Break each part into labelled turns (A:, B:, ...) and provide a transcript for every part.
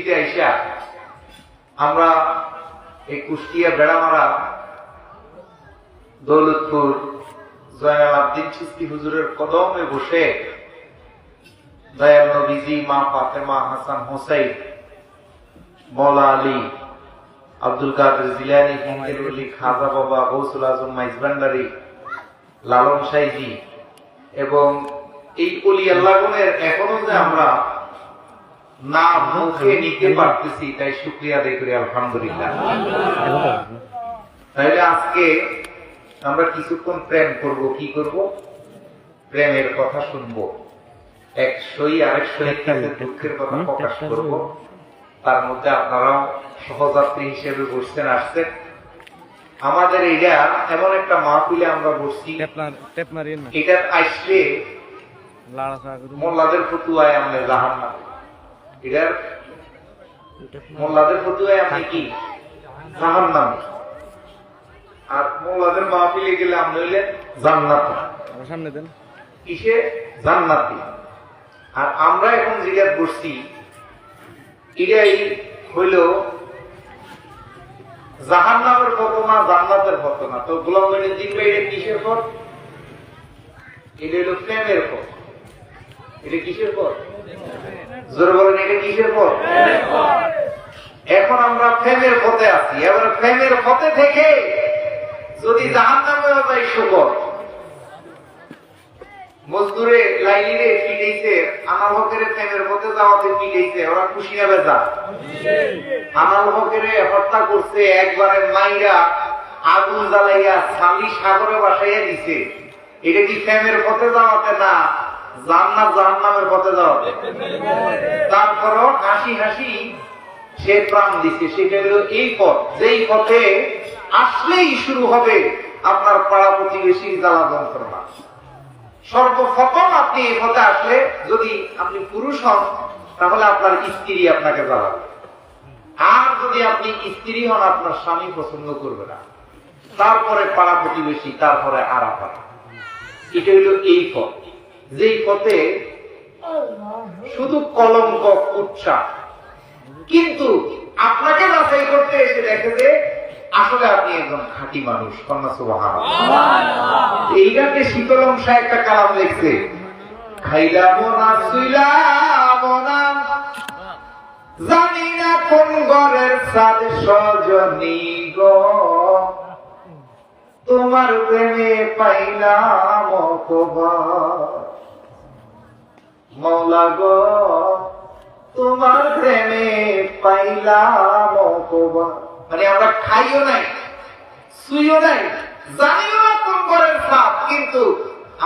A: উপস্থিতি আইসা আমরা এই কুষ্টিয়া বেড়ামারা দৌলতপুর জয়নাল আবদিন চিশতি হুজুরের কদমে বসে দয়াল নবীজি, মা ফাতেমা, হাসান হোসাইন, মৌলা আলী, আব্দুল কাদের জিলানী, ফকির আলী, খাজা বাবা, গৌসুল আজম মাইজভান্ডারী, লালন সাইজি এবং এই অলি আল্লাহগণের এখনো যে আমরা না মুখে নিতে পারতেছি, তাই শুকরিয়া আদায় করি আলহামদুলিল্লাহ। তাহলে আজকে আমরা কিছুক্ষণ প্রেম করব। কি করব? প্রেমের কথা শুনবো। এক সই আরেক সহিত দুঃখের কথা প্রকাশ করব। তার মধ্যে আপনারাও সহযাত্রী হিসেবে বসছেন, আসছেন। আমাদের এটা এমন একটা মাহফিলে আমরা বসছি, এটা আসলে মোল্লাদের ফতুয়ায় আমরা জাহান্নাম, এটার মোল্লাদের ফতুয়ায় আপনি কি জাহান্নাম, আর মোল্লাদের মাহফিলে গেলে আপনি হইলেন জান্নাতি। সামনে দেন কিসে? জান্নাতি। আর আমরা এখন যেটা বসছি এটাই হইল জাহান্নামের ঘটনা, জান্নাতের ঘটনা। তো গোলাম মঈনুদ্দিন ভাই, এটা কিসের পর? এটা হইল প্রেমের পর। এটা কিসের পর? জোরে বলেন, এটা কিসের পর? এখন আমরা প্রেমের পথে আছি। এবার প্রেমের পথে থেকে যদি জাহান্নামেও যাই, শুকর মজদুরে লাইলিরে পিটাইছে, আমার হকের প্রেমের পথে যাওয়াতে পিটাইছে, ওরা খুশি হবে যা। আমার হকের হত্যা করছে, একবারে মাইরা আগুন জ্বালাইয়া স্বামী সাগরে বাসাইয়া দিছে। এটা কি প্রেমের পথে যাওয়াতে না জান্নাত জাহান্নামের পথে যাওয়াতে? তারপরও হাসি হাসি সে প্রাণ দিছে। সেটা হলো এই পথ, যেই পথে আসলেই শুরু হবে আপনার পাড়া প্রতিবেশীর জ্বালা যন্ত্রণা। সর্বপ্রথম আপনি এই পথে আসলে, যদি আপনি পুরুষ হন তাহলে আপনার স্ত্রী আপনাকে জ্বালাবে, আর যদি আপনি স্ত্রী হন আপনার স্বামী পছন্দ করবে না, তারপরে পাড়া প্রতিবেশী, তারপরে আরাফাত। এটা হইল এই পথ, যেই পথে শুধু কলঙ্ক কুৎসা। কিন্তু আপনাকে যাচাই করতে এসে দেখে যে আসলে আপনি একজন খাঁটি মানুষ। কন্যা সুবহানাল্লাহ। এইটাকে শীতলম সাহেব একটা কালাম লিখছে, খাইলাম না শুইলাম না, জানি না কোন ঘরের সাদ সজনী গো, তোমার প্রেমে পাইলাম খবর, মওলা গো তোমার প্রেমে পাইলাম খবর। মানে আমরা খাইও নাই, শুইও নাই, জানিও না কোন ঘরের সাদ, কিন্তু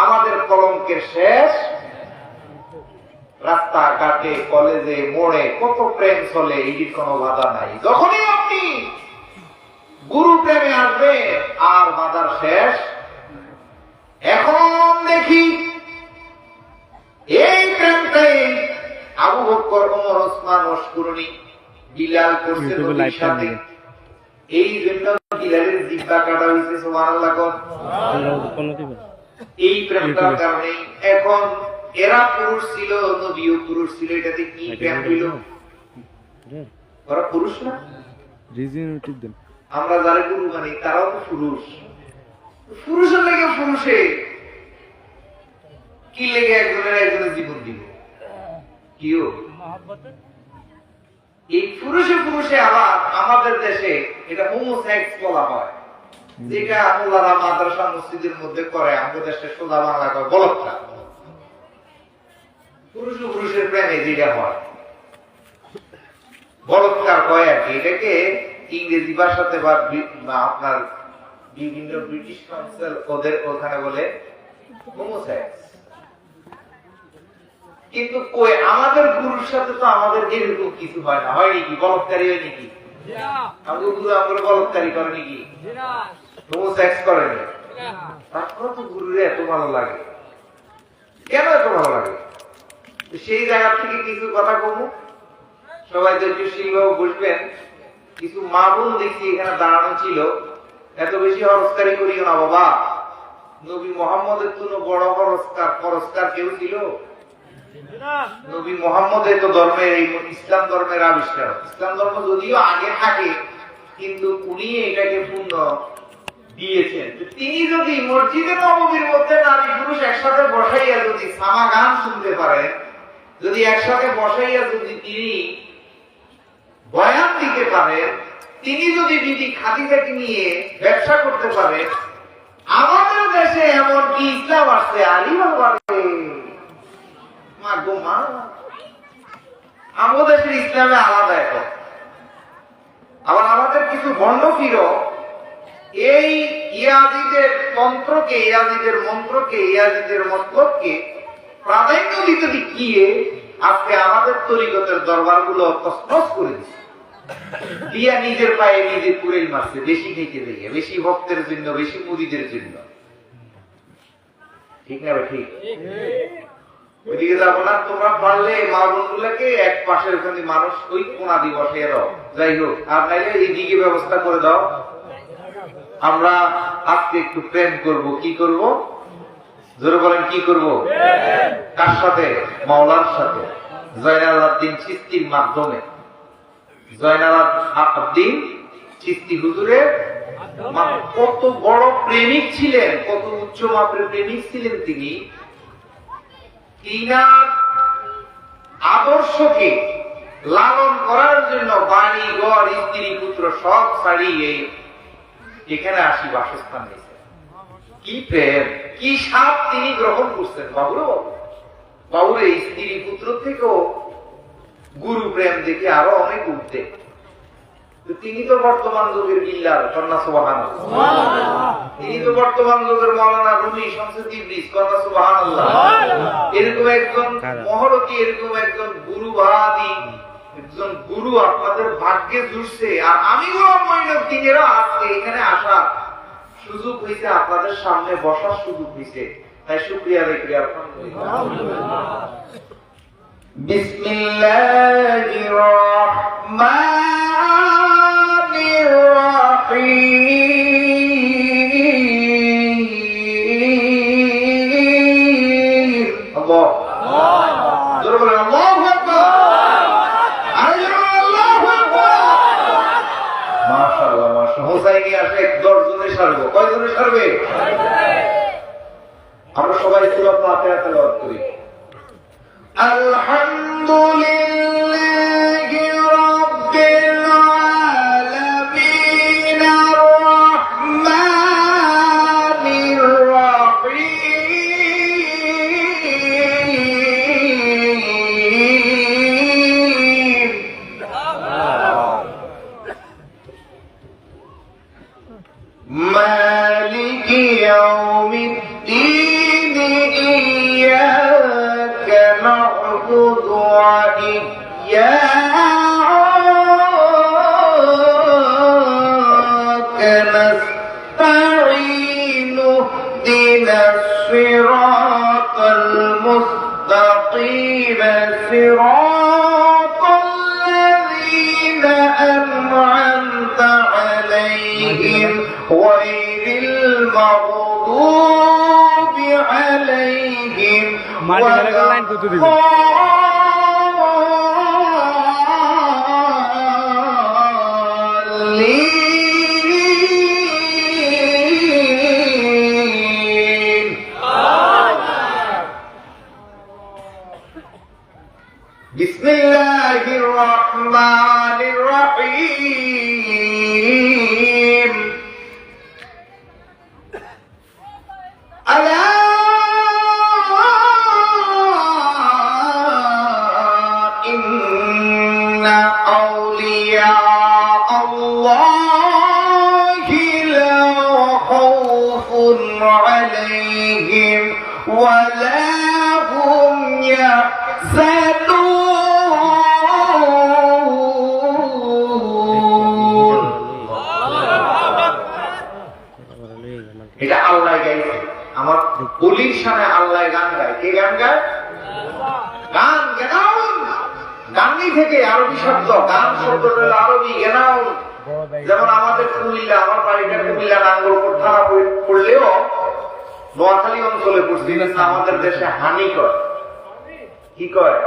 A: আমাদের কলঙ্কের শেষ। রাস্তাঘাটে, কলেজে, মোড়ে কত প্রেম চলে, এটির কোনো বাধা নাই। যখনই আপনি গুরু প্রেমে আসবে আর বাধার শেষ। এখন দেখি এই প্রেমটাই আবু বকর, ওমর, ওসমান, ওসকুরনি, বিলাল করছে নবীর সাথে। এই জন্য বিলালের জিহ্বা কাটা হয়েছে। সুবহানাল্লাহ। এই প্রেমটার কারণে এখন এরা পুরুষ ছিল, নবীও পুরুষ ছিল। এটাতে কি প্রেম হইল? ওরা পুরুষ না? আমরা যারা গুরু মানি তারাও তো পুরুষ। পুরুষের লেগে পুরুষে কি লেগে একজনের একজনের জীবন দিব? কিও এই পুরুষে পুরুষে আবার আমাদের দেশে এটা হোমোসেক্স বলা হয়, যেটা আল্লাহরা মাদ্রাসা মসজিদের মধ্যে করে। আমাদের দেশে সোজা বাংলা কয় বলৎকার। পুরুষ ও পুরুষের প্রেমে যেটা হয় বলৎকার কয় আর কি। এটাকে ইংরেজি ভাষাতে বা আপনার বিভিন্ন ব্রিটিশ কাউন্সিল ওদের ওখানে বলে হোমোসেক্স। কিন্তু কই আমাদের গুরুর সাথে তো আমাদের এরকম কিছু হয় না। হয় নাকি? বলৎকারী হয় নাকি? আমাদের গুরু আমাদের বলৎকারী করে নাকি? হোমোসেক্স করেনি। তারপরে তো গুরুরে এত ভালো লাগে। কেন এত ভালো লাগে? সেই জায়গা থেকে কিছু কথা কমু। সবাই ধৈর্যশীলভাবে বসবেন। কিছু মা বোন দেখছি এখানে দাঁড়ানো ছিল। এত বেশি হরস্কারি করিও না বাবা। নবী মুহাম্মদের জন্য বড় হরস্কার কেউ ছিল? নবী মুহাম্মদের তো ধর্মের এই ইসলাম ধর্মের আবিষ্কার। ইসলাম ধর্ম যদিও আগে থাকে, কিন্তু উনি এটাকে পূর্ণ দিয়েছেন। তিনি যদি মসজিদে নববীর মধ্যে নারী পুরুষ একসাথে বসাইয়া যদি সামা গান শুনতে পারেন, যদি একসাথে বসাইয়া যদি তিনি বয়ান দিতে পারেন, তিনি যদি বিবি খাদিজাকে নিয়ে ব্যবসা করতে পারেন, আমাদের দেশে এমন কি ইসলাম আসছে আলী বাবারে আমাদের দেশের ইসলামে আলাদা এখন। আবার আমাদের কিছু ভণ্ড ফির এই ইয়াজিদের তন্ত্রকে, ইয়াজিদের মন্ত্রকে, ইয়াজিদের মতলবকে প্রাধান্য দিতে গিয়ে আজকে আমাদের তরিকতের দরবারগুলো তছনছ করে দিচ্ছে, দিয়া নিজের পায়ে নিজে কুড়েল মারছে, বেশি খেতে দেখে, বেশি ভক্তের জন্য, বেশি মুরিদের জন্য। ঠিক না ভাই? ঠিক। ওইদিকে যাবো না, তোমরা পারলে মা বোনগুলাকে এক পাশের ওখানে মানুষ ওই কোনা দিয়ে বসিয়ে দাও, যাই হোক, আর নাইলে এইদিকে ব্যবস্থা করে দাও। আমরা আজকে একটু প্রেম করব। কি করব? জোরে বলেন, কি করব? কার সাথে? মাওলার সাথে, জয়নাল আবদিন চিশতির মাধ্যমে। জয়নাল আবদিন চিশতি হুজুরের কত বড় প্রেমিক ছিলেন, কত উচ্চ মাপের প্রেমিক ছিলেন তিনি। তিনার আদর্শকে লালন করার জন্য বাড়ি ঘর স্ত্রী পুত্র সব ছাড়িয়ে এখানে আসি বাসস্থান নিয়েছেন। কি প্রেম, কি স্বাদ তিনি গ্রহণ করছেন। বাবুরে বাবু, বাবুরে স্ত্রী পুত্র থেকেও গুরু প্রেম দেখে আরো অনেক উঠতে। তিনি তো বর্তমান যুগের বিল্লাল, কন্যা সুবহানাল্লাহ। তিনি তো বর্তমান যুগের মাওলানা রুমি, শামসুদ্দিন ইবলিস, কন্যা সুবহানাল্লাহ। এরকম একজন মহরতী, এরকম একজন গুরুবাদী, একজন গুরু আপনাদের ভাগ্যে জুড়ছে। আর আমি গোলাম মঈনুদ্দিনেরা আজকে এখানে আসার সুযোগ হয়েছে, আপনাদের সামনে বসার সুযোগ হয়েছে, তাই শুকরিয়া রেখে আলহামদুলিল্লাহ। বিসমিল্লাহির রাহমানির রাহিম। আল্লাহ, জোরে বলেন আল্লাহু আকবার। মাশাআল্লাহ, মাশাআল্লাহ। হোসাইনি আসে 10 জনে সারবে। কয় জনে সারবে? আমরা সবাই সূরা ফাতিহা তেলাওয়াত করি। আলহামদুলিল্লাহি রাব্বিল আলামিন আর-রাহমানির রাহিম। মালিকি ইয়াউমিদ্দিন ইয়্যাকা না'বুদু ওয়া ইয়্যাকা নাস্তাঈন ইহদিনাস সিরাতাল মুস্তাকিম সিরাতাল লাযীনা আন'আমতা আলাইহিম গয়রিল মাগদুবি আলাইহিম ওয়ালা বিসমিল্লাহির রহমানির রহিম। আলা ইন্না আউলিয়া আল্লাহি লা খাউফুন আলাইহিম ওয়া লা হুম ইয়াহজানুন। এটা আল্লাহ গাইছে। আমার বলির সামনে আল্লাহ গান গায়। কে গান গায়? গান, গেনাউন। গানই থেকে আরবি শব্দ, গান শব্দটা আরবি, গেনাউন। যেমন আমাদের কুমিল্লা, আমার বাড়িটা কুমিল্লা নাঙ্গলকোট থানা পড়লেও নোয়াখালী অঞ্চলে পড়ছি, আমাদের দেশে হানিকর। কি কয়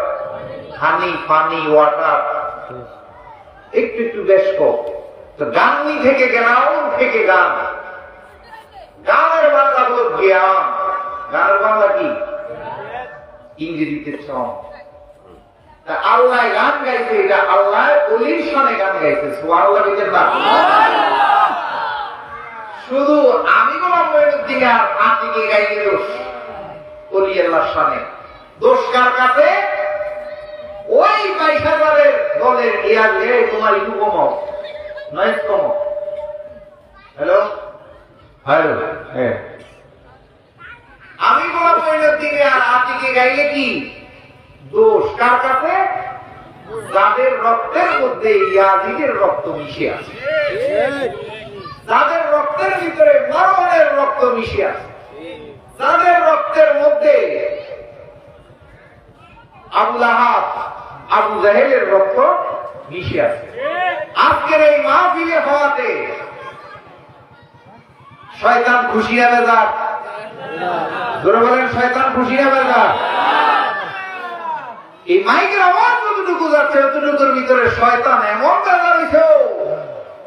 A: হানি পানি ওয়াটার একটু একটু বেশ কম। তো গাননি থেকে গেলাম থেকে গান, গানের বাংলা হলো জ্ঞান, গানের বাংলা কি ইংরেজিতে সং। আল্লাহ গান গাইছে, এটা আল্লাহ অলির শানে গান গাইছে। সুবহানাল্লাহ বলতে না, শুধু আমি গোলাম মঈনুদ্দিন আর আতিকে গাইলে দোষ, অলি আল্লাহর শানে দোষ কার কাছে? ওই 22,000-এর দলের ইয়ালে তোমার ইকু কমাও নয়েজ কমাও। হ্যালো হ্যালো, হ্যাঁ আমি গোলাম মঈনুদ্দিন আর আতিকে গাইলে কি দোষ কার কাছে? যাদের রক্তের মধ্যে ইয়াজিদের রক্ত মিশে আছে, যাদের রক্তের ভিতরে মারওয়ানের রক্ত মিশে আছে, যাদের রক্তের মধ্যে আবু লাহাব আবু জাহেলের রক্ত মিশে আছে। আজকের এই মাহফিলে হওয়াতে শয়তান খুশি হবে যাক, জোরে বলেন শয়তান খুশি হবে যাক। এই মাইকের আওয়াজ যতটুকু যাচ্ছে ততটুকুর ভিতরে শয়তান এমন বেলা হয়েছে,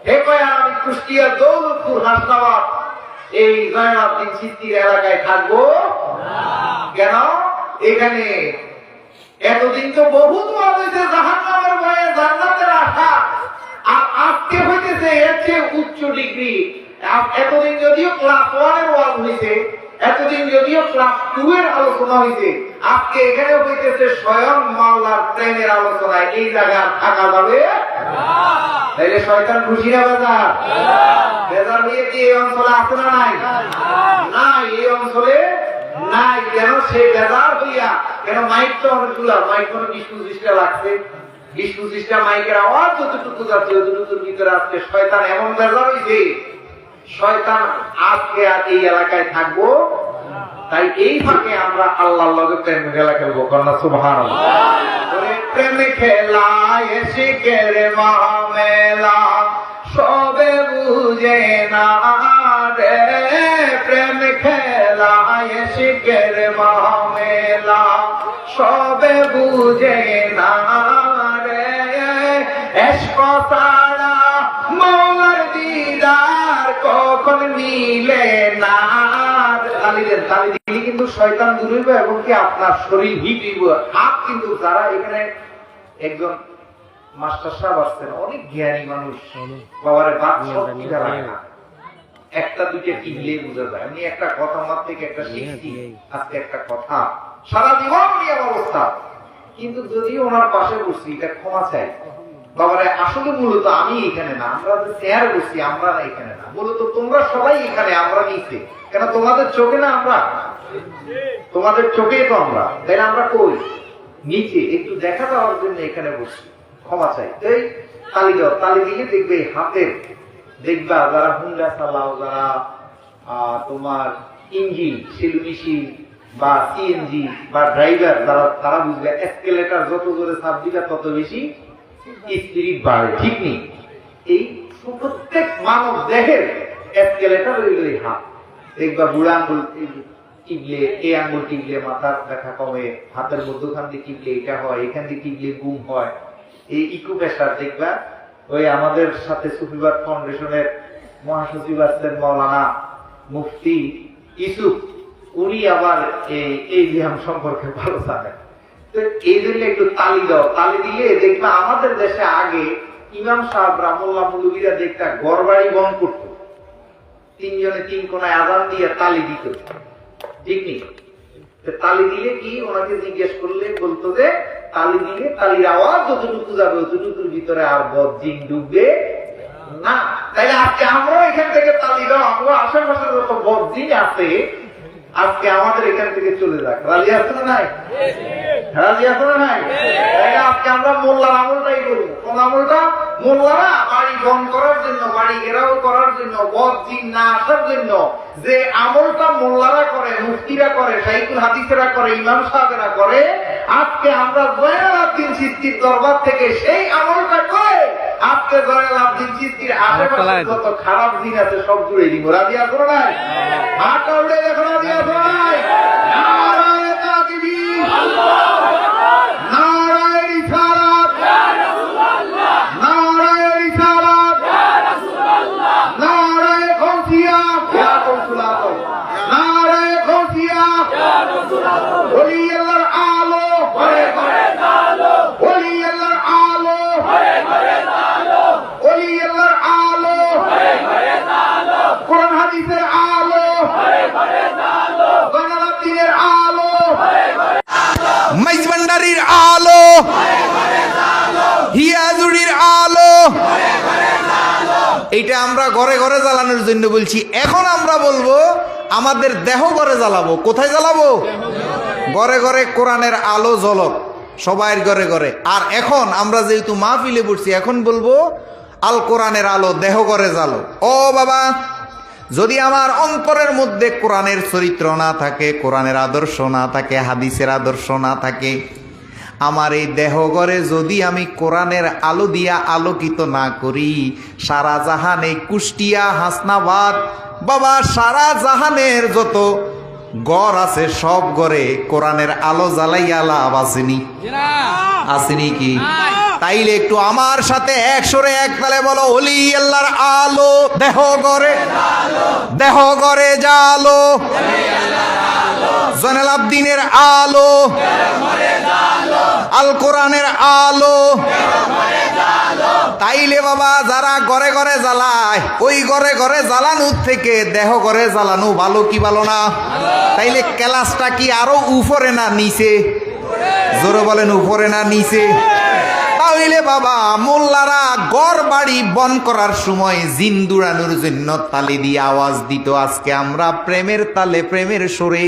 A: হে কয় আমি কুষ্টিয়ার দৌলতপুর হাসনাবাদ এই জয়নালদিন চিস্তির এলাকায় থাকবো কেন? এখানে এতদিন তো বহুত ওয়াজ হয়েছে জাহান্নামের ভয়ে জান্নাতের আশা, আর আজকে হইতেছে এর চেয়ে উচ্চ ডিগ্রি। এতদিন যদিও ক্লাস 1-এর ওয়াজ হয়েছে, এতদিন যদিও ক্লাস 2-এর আলোচনা হয়েছে, আজকে এখানে হইতেছে স্বয়ং মাওলার প্রেমের আলোচনা। এই জায়গায় থাকা যাবে তাইলে শয়তান খুশি হবে না? বেজার হয়ে কি এই অঞ্চলে আছে না নাই? নাই, এই অঞ্চলে নাই। কেন সে বেজার হইয়া? কেন মাইক তো অনেকগুলা, মাইক কোনো 20-25টা লাগছে, 20-25টা মাইকের আওয়াজ যতটুকু যাচ্ছে ততটুকুর ভিতরে আজকে শয়তান এমন বেজার হয়েছে, শয়তান আজকে আর এই এলাকায় থাকবো। তাই এই ফাঁকে আমরা আল্লাহর লগে প্রেম খেলা খেলবো, কন্যা সুবহানাল্লাহ। প্রেমে খেলা এসিকের মামেলা সবে বুঝে না রে, প্রেম খেলা এসিকের মামেলা সবে বুঝে না রে, এশক ছাড়া মৌলার দিদার কখন মিলে না। তালি দেন, তালি দিলে কিন্তু শয়তান দূর হইবে এবং কি আপনার শরীর হিট হইব। হাত কিন্তু যারা এখানে একজন মাস্টার সাহেব আসছেন, অনেক জ্ঞানী মানুষ, বাবারে বাদ সব কিনা লাগে না, একটা দুইটা কিনলে বোঝা যায়। আমি একটা কথা আমার থেকে একটা শিখছি, আজকে একটা কথা সারা জীবন নিয়ে অবস্থা, কিন্তু যদিও ওনার পাশে বসছি এটা ক্ষমা চাই বাবারে। আসলে মূলত আমি এখানে না, আমরা যে শেয়ার করছি আমরা না এখানে না, মূলত তোমরা সবাই এখানে, আমরা নিচে। কেন তোমাদের চোখে না আমরা, তোমাদের চোখেই তো আমরা, তাই না? আমরা কই নিচে, একটু দেখা দেওয়ার জন্য এখানে বসছি, ক্ষমা চাই। এই তালি দাও, তালি দিলে দেখবে হাতের, দেখবা যারা হুন্ডা চালাও, যারা তোমার ইঞ্জিন সেলু মেশিন বা সিএনজি বা ড্রাইভার যারা, তারা বুঝবে এসকেলেটার যত জোরে চাপ দিবে তত বেশি স্পিরিট বাড়ে, ঠিক নেই? এই প্রত্যেক মানব দেহের এসকেলেটার হইল এই হাত। দেখবা বুড়া আঙ্গুল টিপলে, এই আঙ্গুল টিপলে মাথার ব্যথা কমে, হাতের মধ্যখান দিয়ে টিপলে এটা হয়, এখান দিয়ে টিপলে ঘুম হয়। এই ইকু প্রেসার দেখবা, ওই আমাদের সাথে সুফিবাদ ফাউন্ডেশনের মহাসচিব আছেন মাওলানা মুফতি ইউসুফ, উনি আবার এই ব্যায়াম সম্পর্কে ভালো জানেন। তো এই জন্য একটু তালি দাও, তালি দিলে দেখবা আমাদের দেশে আগে ইমাম সাহেবরা, মোল্লা মুলুবিরা দেখতা ঘর বাড়ি বন্ধ করত, তিনজনে তিন কোনায় আজান দিয়ে তালি দিত, ঠিক নেই? তালি দিলে কি, ওনাকে জিজ্ঞেস করলে বলতো যে তালি দিলে তালির আওয়াজ যতটুকু যাবে ততটুকুর ভিতরে আর বজ্জিন ডুববে না। তাইলে আজকে আমরা এখান থেকে তালি দাও, আমরা আশেপাশে যত বজ্জিন আছে আজকে আমাদের এখান থেকে চলে যাক। রাজি আছে না নাই? রাজি আছে না নাই? তাইলে আজকে আমরা মোল্লার আমলটাই করবো। কোন আমলটা? মোল্লারা বাড়ি বন্ধ করার জন্য, বাড়ি ঘেরাও করার জন্য, বজ্জিন না আসার জন্য যে আমলটা মোল্লারা করে, মুফতিরা করে, শাইখুল হাদিসেরা করে, ইমাম সাহেবেরা করে, আজকে আমরা জয়নালআবদিন চিশতির দরবার থেকে সেই আমলটা করে আজকে জয়নালআবদিন চিশতির আশেপাশে যত খারাপ দিন আছে সব জুড়ে দিব। রাজি আছে না নাই? হাতটা উড়ে দেখো, রাজি আছে না নাই? নারায়ে তাকবীর, আল্লাহু আকবার। হাদিসের আলো, জয়নাল আবেদিনের আলো, মাইজভান্ডারির আলো, হিয়াজুড়ির আলো, এটা আমরা ঘরে ঘরে জ্বালানোর জন্য বলছি। এখন আমরা বলবো আমাদের দেহ ঘরে জ্বালাবো। কোথায় জ্বালাবো? ঘরে ঘরে কোরআনের আলো জ্বলক, সবাইয়ের ঘরে ঘরে। আর এখন আমরা যেহেতু মাহফিলে পড়ছি, এখন বলবো আল কোরআনের আলো দেহ ঘরে জ্বালো। ও বাবা, যদি আমার অন্তরের মধ্যে কোরআনের চরিত্র না থাকে, কোরআনের আদর্শ না থাকে, হাদিসের আদর্শ না থাকে, আমার এই দেহ ঘরে যদি আমি কোরআনের আলো দিয়া আলোকিত না করি, সারা জাহান এই কুষ্টিয়া, হাসনাবাদ, বাবা সারা জাহানের যত ঘর আছে সব ঘরে কোরআনের আলো জ্বালাইয়া লাভ আসেনি? আসেনি কি? তাইলে একটু আমার সাথে একসরে এক তালে বলো, ওলি আল্লাহর আলো দেহ ঘরে, দেহ ঘরে জালো, জয়নাল আবেদিনের আলো, আল কোরআনের আলো। তাইলে বাবা যারা ঘরে ঘরে জ্বালায়, ওই ঘরে ঘরে জ্বালানোর থেকে দেহ ঘরে জ্বালানো ভালো কি ভালো না? তাইলে ক্লাসটা কি আরো উপরে না নিচে? জোরে বলেন, উপরে না নিচে? তাইলে বাবা মোল্লারা গড় বাড়ি বন করার সময় জিন দুড়ানোর জন্য তালি দিয়ে আওয়াজ দিত। আজকে আমরা প্রেমের তালে, প্রেমের সুরে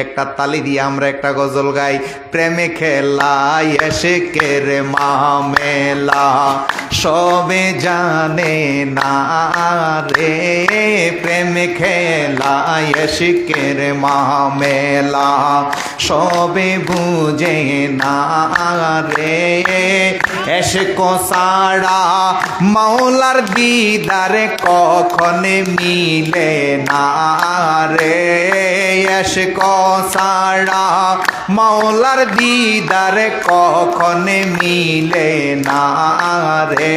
A: একটা তালি দিয়ে আমরা একটা গজল গাই। প্রেমে খেলাই এসে কেরে মামেলা, সবে জানে না রে, প্রেমে খেলাই এসে কেরে মামেলা, সবে বুঝে না রে, এশকো সাড়া মাওলার দিদারে কখনে মিলে না রে, এশকো সাড়া মাওলার দিদারে কখনে মিলে না রে,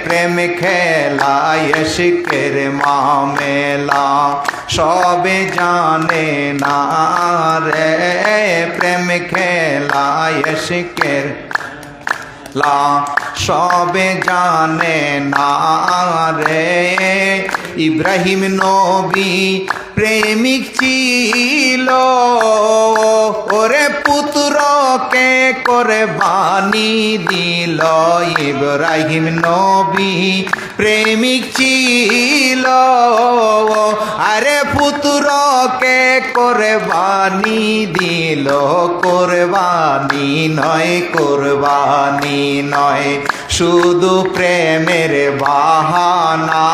A: প্রেম খেলা এশকের মামেলা, সবে জানে না রে, প্রেম খেলা এশকের লা, সবে জানে না রে। ইব্রাহিম নবী প্রেমিক ছিল, ওরে পুত্রকে করে বানি দিল। ইব্রাহিম নবী প্রেমিক ছিল, আরে পুত্রকে করে বানি দিল। কোরবানি নয়, কোরবানি নয়, শুধু প্রেমের বাহানা।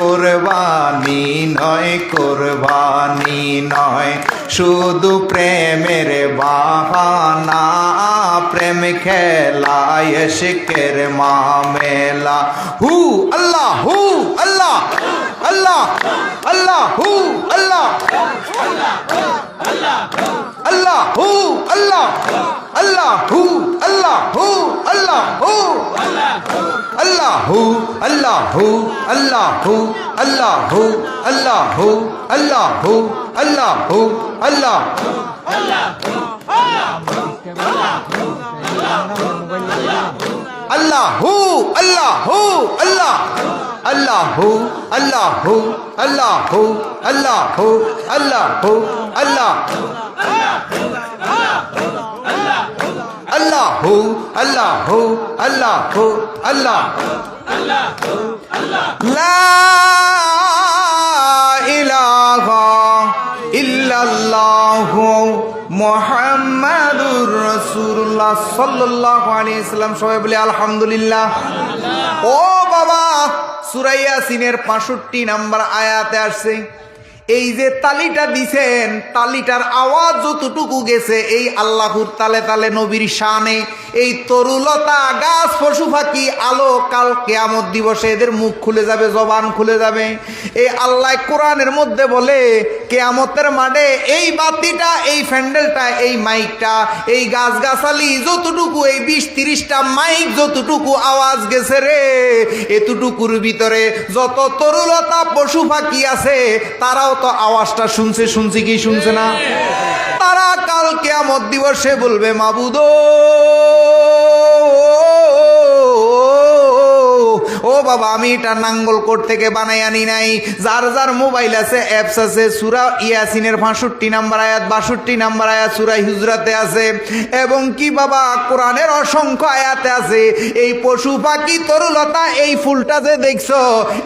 A: কোরবানি নয়, কোরবানি নয়, শুধু প্রেমের বাহানা। প্রেম খেলা এশকের মামেলা। হু আল্লাহ, হু আল্লাহ, আল্লাহ আল্লাহ, হু আল্লাহ, আল্লাহ হু আল্লাহ, আল্লাহ হু আল্লাহ, হু আল্লাহ, হু আল্লাহ, হু আল্লাহ, হু আল্লাহ, হু আল্লাহ, হু আল্লাহ, হু আল্লাহ, হু আল্লাহ, হু আল্লাহ, আল্লাহ হু আল্লাহ, হু আল্লাহ, আল্লাহ হু আল্লাহ, হু আল্লাহ, হু আল্লাহ, হু আল্লাহ, হু আল্লাহ, আল্লাহ হু আল্লাহ, হু আল্লাহ, হু আল্লাহ, লা ইলাহা ইল্লাল্লাহু মুহাম্মাদুর রাসূলুল্লাহ সাল্লাল্লাহু আলাইহি ওয়াসাল্লাম। সবাই বলি আলহামদুলিল্লাহ। ও বাবা, সূরা ইয়াসিনের 65 নম্বর আয়াতে আসছে, এই যে তালিটা দিছেন, তালিটার আওয়াজ যতটুকু গেছে এই আল্লাহর তালে তালে নবীর শানে। এই তরুলতা, গাছ, পশু পাখি, আলো, কাল কিয়ামত দিবসে এদের মুখ খুলে যাবে, জবান খুলে যাবে। এই আল্লাহ কোরআনের মধ্যে বলে কিয়ামতের মাঠে এই বাতিটা, এই প্যান্ডেলটা, এই মাইকটা, এই গাছগাছালি যতটুকু, এই 20-30টা মাইক যতটুকু আওয়াজ গেছে রে, এতটুকুর ভিতরে যত তরুলতা পশু পাখি আছে তারাও তো আওয়াজটা শুনছে। শুনছে কি শুনছে না? তারা কাল কিয়ামত দিবসে বলবে, মাবুদ ও
B: বাবা আমি এটা নাঙ্গলকোট থেকে বানাই আনি নাই। যার যার মোবাইল আছে, অ্যাপস আছে, সূরা ইয়াসিনের 65 নম্বর আয়াত, 62 নম্বর আয়াত সূরা হুজরাতে আছে, এবং কি বাবা কোরআনের অসংখ্য আয়াতে আছে। এই পশু পাখি তরুলতা, এই ফুলটা যে দেখছো,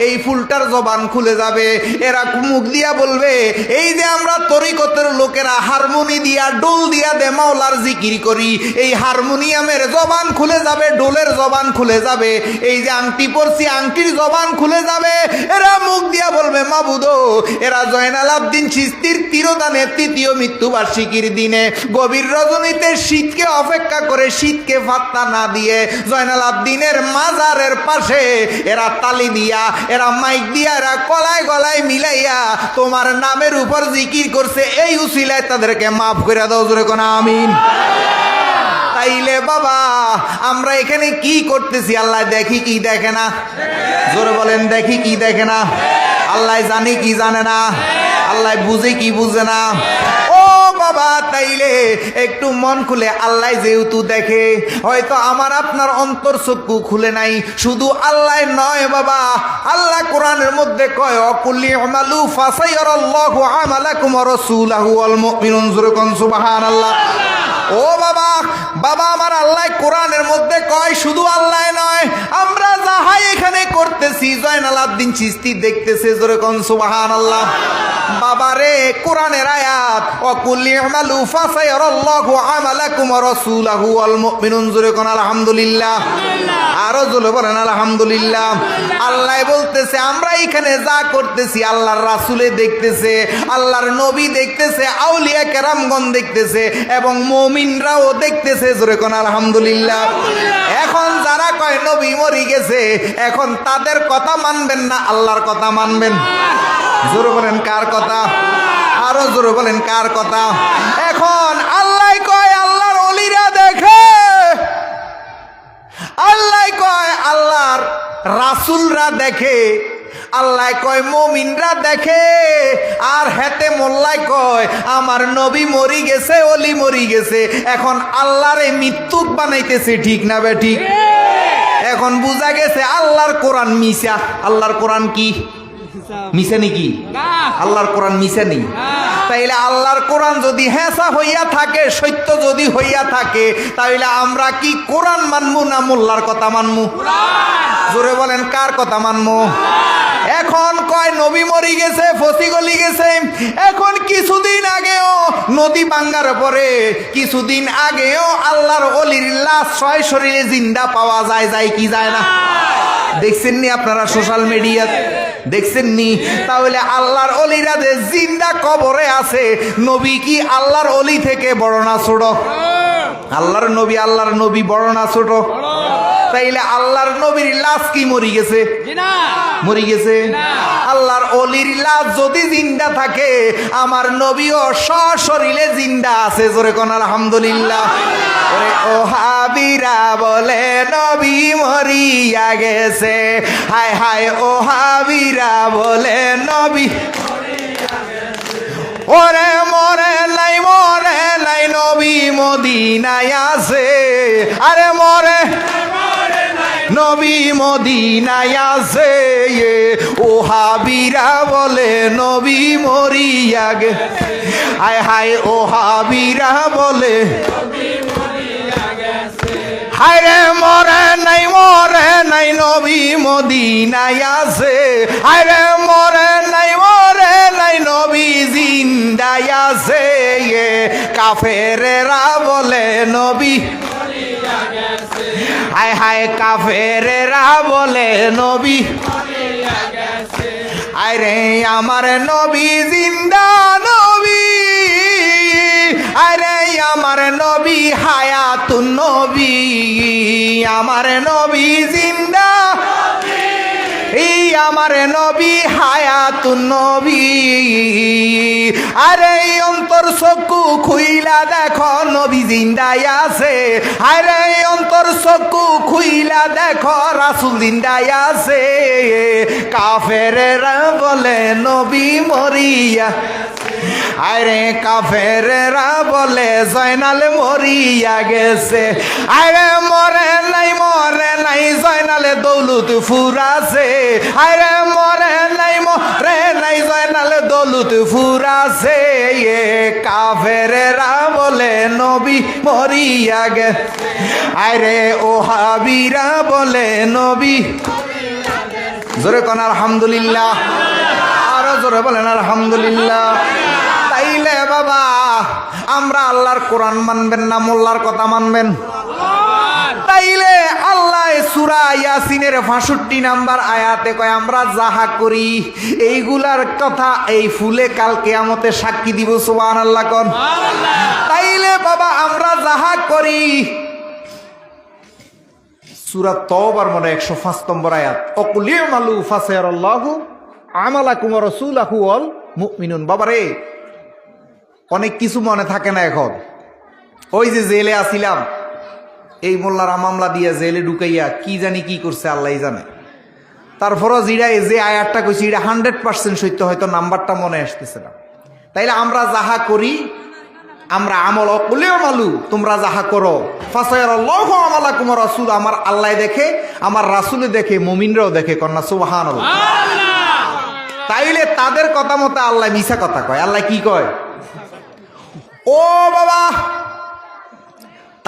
B: এই ফুলটার জবান খুলে যাবে। এরা মুখ দিয়া বলবে, এই যে আমরা তরিকতের লোকেরা হারমোনি দিয়া ডোল দিয়া দে মাওলার জিকির করি, এই হারমোনিয়ামের জবান খুলে যাবে, ডোলের জবান খুলে যাবে। এই যে আংটি পরছি, আংটির জবান খুলে যাবে। এরা মুখ দিয়া বলবে মাবুদ, এরা জয়নাল আবদিন চিশতির তিরোদানের ৩য় মৃত্যুবার্ষিকীর দিনে গভীর রজনীতে শীতকে অপেক্ষা করে, শীতকে ফাত্তা না দিয়ে জয়নাল আবদিনের মাজারের পাশে এরা তালি দিয়া, এরা মাইক দিয়া, এরা গলায় গলায় মিলাইয়া তোমার নামের উপর জিকির করছে। এই উসিলায় তাদেরকে মাফ করে দাও, জোরে কোন আমিন। তাইলে বাবা আমরা এখানে কি করতেছি? আল্লাহ দেখি কি দেখে না? জোরে বলেন, দেখি কি দেখে না? আল্লাহ জানে কি জানে না? আল্লাহ বুঝে কি বুঝে না? ও বাবা, তাইলে একটু মন খুলে, আল্লাহ যেহেতু দেখে, হয়তো আমার আপনার অন্তর চক্ষু খুলে নাই। শুধু আল্লাহ নয় বাবা, আল্লাহ কোরআনের মধ্যে কয় অকুল্লি আমালু ফাসাইয়ারাল্লাহু আমালাকুম ওয়া রাসূলুহু ওয়াল মুমিনুন, সুবহানাল্লাহ। ও বাবা, বাবা আমার আল্লাহ কোরআনের মধ্যে কয় শুধু আল্লাহ নয়, আমরা যাহাই এখানে করতেছি জয়নাল আবদিন চিশতি দেখতেছে, জোরে কোন সুবহানাল্লাহ। বাবা রে, কোরআনের আয়াত ওয়াকুল্লি আমালু ফাসায়ারাল্লাহু আমালাকুম ওয়া রাসূলুহু ওয়াল মুমিনুন, জোরে কোন আলহামদুলিল্লাহ। আরো জোরে বলেন আলহামদুলিল্লাহ। আল্লাহ বলতেছে আমরা এখানে যা করতেছি আল্লাহর রাসূলে দেখতেছে, আল্লাহর নবী দেখতেছে, আউলিয়া কেরামগণ দেখতেছে, এবং মুমিনরাও দেখতেছে, জোরে কোন আলহামদুলিল্লাহ। এখন যারা কয় নবী মরি গেছে, এখন তাদের কথা মানবেন না আল্লাহর কথা মানবেন? জোরে বলেন কার কথা? আরো জোরে বলেন কার কথা? এখন আল্লাহ কয় আল্লাহর ওলিরা দেখে, আল্লাহ কয় আল্লাহর রাসূলরা দেখে, আল্লাহ কয় মুমিনরা দেখে, আর হেতে মোল্লাই কয় আমার নবী মরি গেছে, ওলি মরি গেছে। এখন আল্লাহরে মৃত্যুক বানাইতেছে, ঠিক না বে ঠিক? এখন বুঝা গেছে আল্লাহর কোরআন মিশা। আল্লাহর কোরআন কি মিশে নাকি? আল্লাহর কোরআন মিশে নেই। তাইলে আল্লাহর কোরআন যদি হেসা হইয়া থাকে, সত্য যদি হইয়া থাকে, তাইলে আমরা কি কোরআন মানবো না মোল্লার কথা মানবো? জোরে বলেন কার কথা মানবো? এখন কয় নবী মরি গেছে, ফসি গলি গেছে। এখন কিছুদিন আগেও নদী ভাঙ্গার পরে, কিছুদিন আগেও আল্লাহর ওলির লাশ শরীরে জিন্দা পাওয়া যায়, যায় কি যায় না? দেখছেন নি আপনারা সোশ্যাল মিডিয়া? দেখছেন নি? তাহলে আল্লাহর ওলিরা যে জিন্দা কবরে আছে, নবী কি আল্লাহর ওলি থেকে বড় না ছোট? আল্লাহর নবী বড় না ছোট? তাইলে আল্লাহর নবীর লাশ কি মরি গেছে? মরি গেছে? আল্লাহর ওলির লাশ যদি জিন্দা থাকে, আমার নবীও সশরীরে জিন্দা আছে, জোরে কোন আলহামদুলিল্লাহ। ওরে ও হাবিরা বলে নবী মরিয়া গেছে, হায় হায় ও হাবিরা বলে নবী। ওরে মরে নাই নবী মদিনায় আছে, আরে মরে নবী মদিনায় আছে, ও হাবিরা বলে নবী মরিয়া গেছে, হায় হায় ও হাবিরা বলে। হায় রে মরে নাই নবী মদিনায় আছে, হায় রে মরে নাই নবী জিন্দায় আছে, কাফেরেরা বলে নবী। হায় হায় কাফেরেরা বলে নবী। আরে আমার নবী জিন্দা নবী, আরে আমার নবী হায়াতুন নবী, আমার নবী জিন্দা, এই আমার নবী হায়াতুন নবী। আরে অন্তর চক্ষু খুইলা দেখো নবী জিন্দায় আছে, আরে অন্তর চক্ষু খুইলা দেখো রাসূল জিন্দায় আছে, কাফেরেরা বলে নবী মরিয়া। আরে কাফেরেরা বলে জয়নাল মরিয়া গেছে, আরে মরে নাই জয়নাল জয়নালে দৌলত ফুরাছে, আরে মরে নাই জয়নালে দৌলত ফুরাছে, এ কাফেরেরা বলে নবী মরিয়া গে, আরে ও হাবিরা বলে নবী। জোরে কোন আলহামদুলিল্লাহ, আরো জোরে বলেন আলহামদুলিল্লাহ। তাইলে বাবা আমরা আল্লাহর কোরআন মানবেন না মোল্লার কথা মানবেন? তাইলে আল্লাহ সূরা ইয়াসিনের 65 নাম্বার আয়াতে কয় আমরা যাহা করি এইগুলার কথা এই ফুলে কাল কিয়ামতে সাক্ষী দিব। সুবহানাল্লাহ কোন। তাইলে বাবা আমরা যাহা করি, সূরা তওবার মনে 105 নম্বর আয়াত, অকুল ইয়ামালু ফাসায়ারাল্লাহু আমালাকুম ওয়া রাসূলুহু ওয়াল মুমিনুন। বাবা রে অনেক কিছু মনে থাকে না এখন। ওই যে জেলে আসিলাম, এই মোল্লারা মামলা দিয়ে জেলে ঢুকাইয়া কি জানি কি করছে আল্লাহই জানে। তারপরও যে আয়াতটা কইছি এটা 100% সত্য, হয়তো নাম্বারটা মনে আসতেছে না। তাইলে আমরা যাহা করি আমরা আমল অকুলেও মালু, তোমরা যাহা করো ফাসায়ারাল্লাহু আমালাকুম ওয়া রাসূল, আমার আল্লাহ দেখে, আমার রাসূলে দেখে, মুমিনরাও দেখে। কন্যা সুবহানাল্লাহ। তাইলে তাদের কথা মতো আল্লাহ মিছা কথা কয়? আল্লাহ কি কয়? ও বাবা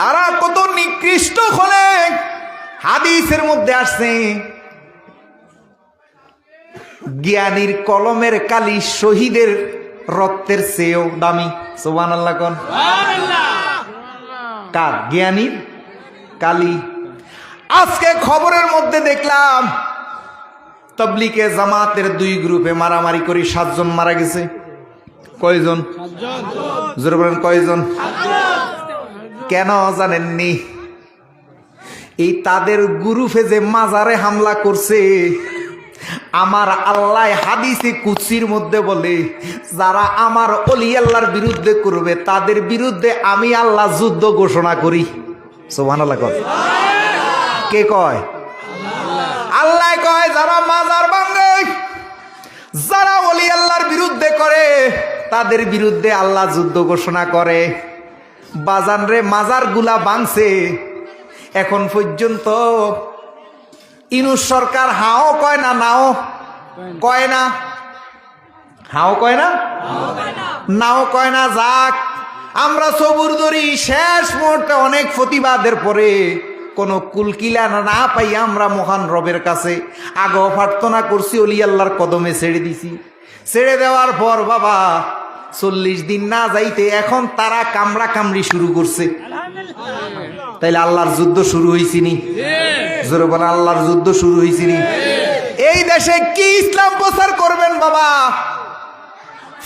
B: তারা কত নিকৃষ্ট হলে, হাদিসের মধ্যে আসছে জ্ঞানীর কলমের কালি শহীদের রক্তের চেয়েও দামি। সুবহানাল্লাহ কোন। কার? জ্ঞানীর কালি। আজকে খবরের মধ্যে দেখলাম তাবলীগে জামাতের 2 গ্রুপে মারামারি করে 7 জন মারা গেছে। কয়জন? জোরে বলেন কয়জন? কেন জানেননি? এই তাদের গ্রুপে যে মাজারে হামলা করছে, আমার আল্লাহ হাদিসে কুদসির মধ্যে বলে যারা আমার ওলি আল্লাহর বিরুদ্ধে করবে তাদের বিরুদ্ধে আমি আল্লাহ যুদ্ধ ঘোষণা করি। সুবহানাল্লাহ। কে কয়? আল্লাহ কয় যারা মাজার ভাঙে, যারা ওলি আল্লাহর বিরুদ্ধে করে তাদের বিরুদ্ধে আল্লাহ যুদ্ধ ঘোষণা করে। বাজান রে মাজার গুলা ভাঙছে, এখন পর্যন্ত ইনুস সরকার হাও কয় না নাও কয় না, হাও কয় না নাও কয় না। যাক আমরা সবুর ধরি, শেষ মুহূর্তে অনেক প্রতিবাদের পরে কোন কুলকিলা না পাই আমরা মহান রবের কাছে আগেও প্রার্থনা করছি, ওলি আল্লাহর কদমে ছেড়ে দিছি। ছেড়ে দেওয়ার পর বাবা 40 দিন না যাইতে এখন তারা কামড়া কামড়ি শুরু করছে। তাইলে আল্লাহর যুদ্ধ শুরু হয়েছিনি? জোরে বলেন আল্লাহর যুদ্ধ শুরু হয়েছিনি? এই দেশে কি ইসলাম প্রচার করবেন বাবা?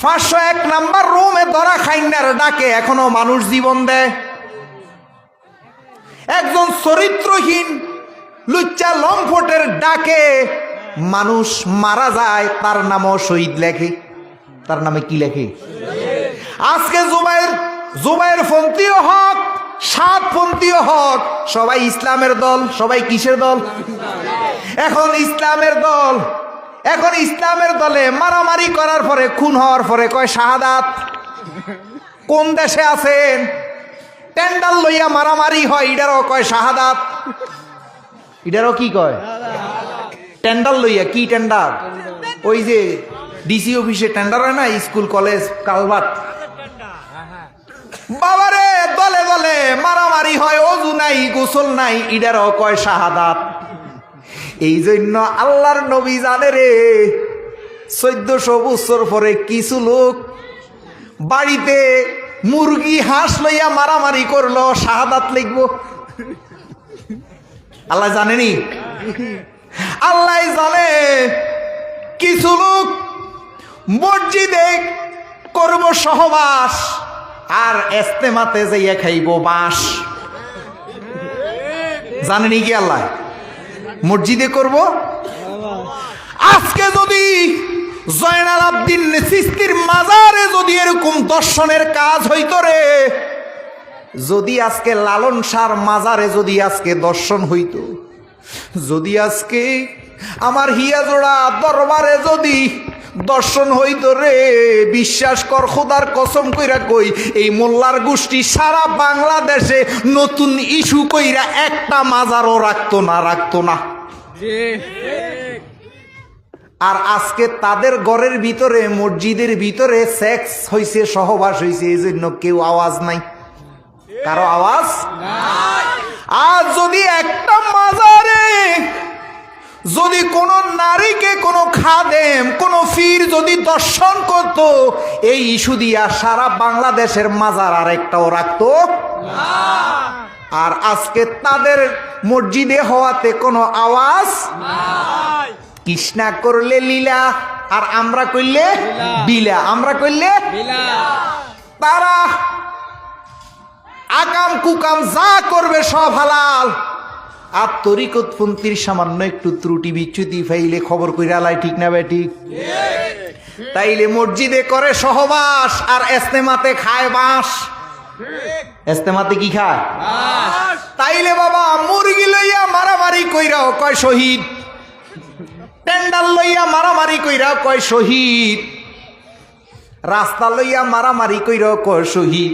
B: 501 নাম্বার রোমে ধরা খাইনার ডাকে এখনো মানুষ জীবন দেয়। একজন চরিত্রহীন লুচ্চা লম্পটের ডাকে মানুষ মারা যায়, তার নামও শহীদ লেখে। তার নামে কি লেখে? আজকে জুবাইর পন্থীও হক, 7 পন্থীও হক, সবাই ইসলামের দল। সবাই কিসের দল? এখন ইসলামের দল। এখন ইসলামের দলে মারামারি করার পরে, খুন হওয়ার পরে কয় শাহাদাত। কোন দেশে আছেন? টেন্ডার লইয়া মারামারি হয়, এটারও কয় শাহাদাত। এটারও কি কয়? টেন্ডার লইয়া। কি টেন্ডার? ওই যে ডিসি অফিসে টেন্ডার হয় না, স্কুল কলেজ কালভার্ট। বাবারে দলে দলে মারামারি হয়, অজু নাই গোসল নাই, এটারও কয় শাহাদাত। এই জন্য আল্লাহর নবী জানে রে 1400 বছর পরে কিছু লোক বাড়িতে মুরগি হাঁস লইয়া মারামারি করলো, শাহাদাত লিখব। আল্লাহ জানেনি? আল্লাহ জানে কিছু লোক মসজিদে করব সহবাস আর ইস্তেমাতে যাইয়া খাইব বাঁশ। জানেনি কি আল্লাহ? মসজিদে করব। আজকে যদি জয়নাল আবদিন চিশতির মাজারে যদি এরকম দর্শনের কাজ হইতো রে, যদি আজকে লালন শাহর মাজারে যদি আজকে দর্শন হইতো, যদি আজকে আমার হিয়াজোড়া দরবারে যদি দর্শন হইতো রে, বিশ্বাস কর খোদার কসম কইরা কই এই মোল্লার গোষ্ঠী সারা বাংলাদেশে নতুন ইস্যু কইরা একটা মাজারও রাখতো না। আর আজকে তাদের ঘরের ভিতরে মসজিদের ভিতরে সেক্স হইছে, সহবাস হইছে, এই জন্য কেউ আওয়াজ নাই, কারো আওয়াজ নাই। আর যদি একটা মাজারে যদি কোন নারীকে কোন খাদেম কোন ফির যদি দর্শন করত, এই ইস্যু দিয়া সারা বাংলাদেশের মাজার আর একটাও রাখতো আর আজকে তাদের মসজিদে হওয়াতে কোনো আওয়াজ নাই। কৃষ্ণা করলে লীলা আর আমরা করলে বিলা, আমরা করলে তারা আকাম কুকাম যা করবে সব হালাল। আর তরিকতপন্থীর সামান্য একটু ত্রুটি বিচ্যুতি ফাইলে খবর কইরা লাই, ঠিক না ভাই? ঠিক। তাইলে মসজিদে করে সহবাস আর ইস্তেমাতে খায় বাঁশ। ইস্তেমাতে কি খায়? তাইলে বাবা মুরগি লইয়া মারামারি কইরাও কয় শহীদ, টেন্ডার লইয়া মারামারি কইরাও কয় শহীদ, রাস্তা লইয়া মারামারি কইরাও কয় শহীদ।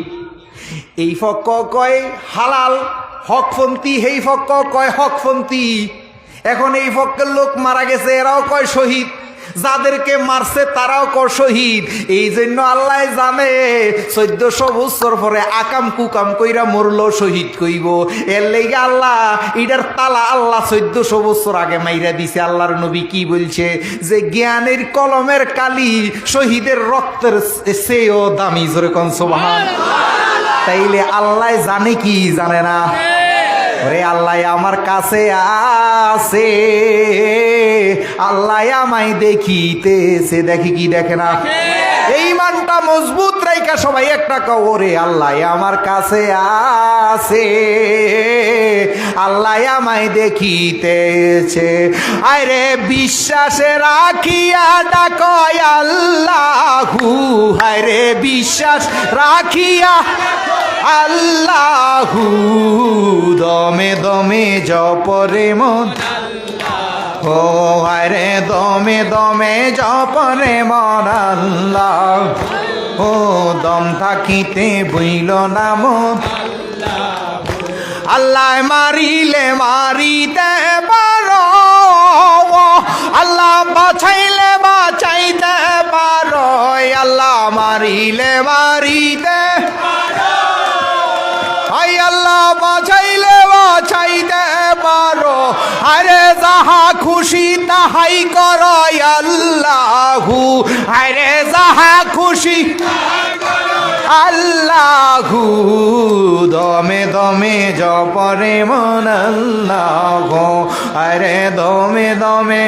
B: এই ফক কয় হালাল হকপন্থী, হেই ফক কয় হকপন্থী। এখন এই ফকের লোক মারা গেছে, এরাও কয় শহীদ, যাদেরকে মারছে তারাও কয় শহীদ। এই জন্য আল্লাহ জানে 1400 বছর পরে আকাম কুকাম কইরা মরলো শহীদ কইব। এর লেগে আল্লাহ ইটার তালা আল্লাহ 1400 বছর আগে মাইরা দিছে। আল্লাহর নবী কি বলছে যে জ্ঞানের কলমের কালি শহীদের রক্তের চেয়েও দামি। জোরে কোন সুবহানাল্লাহ। তাইলে আল্লাহ জানে কি জানে না? ওরে আল্লাহ আমার কাছে আছে, আল্লাহ আমায় দেখিতেছে। দেখি কি দেখে না? এই মানটা মজবুত রাইখা সবাই একটা ওরে আল্লাহ আমার কাছে আছে, আল্লাহ আমায় দেখিতেছে। আরে বিশ্বাসে রাখিয়া ডাকয় আল্লাহু, আরে বিশ্বাস রাখিয়া আল্লাহু, দমে দমে জপরে মন, ও আরে দমে দমে জপরে মন আল্লাহ, ও দম থাকিতে বইল না মন। আল্লাহ মারিলে মারিতে পারো, আল্লাহ বাঁচাইলে বাঁচাইতে পারো, আল্লাহ মারিলে মারিতে আল্লাহ বাঁচাইলে বাঁচাইতে পারো। আরে যাহা খুশি তাহাই করো আল্লাহু, আরে যাহা খুশি আল্লাহু, দমে দমে জপরে মন আল্লাহ, আরে দমে দমে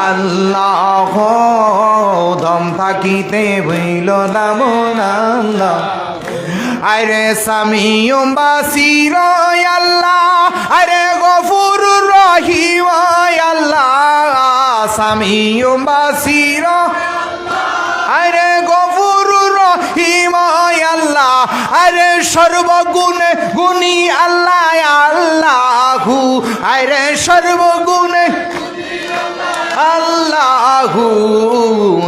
B: আল্লাহ, দম থাকিতে বইল না মন আল্লাহ। আরে সামিউম বাসির আল্লাহ, আরে গফুরুর রহিম আল্লাহ, সামিউম বাসির আরে গফুরুর রহিম আল্লাহ, আরে সর্বগুণে গুণী আল্লাহ আল্লাহু, আরে সর্বগুণে আল্লাহু,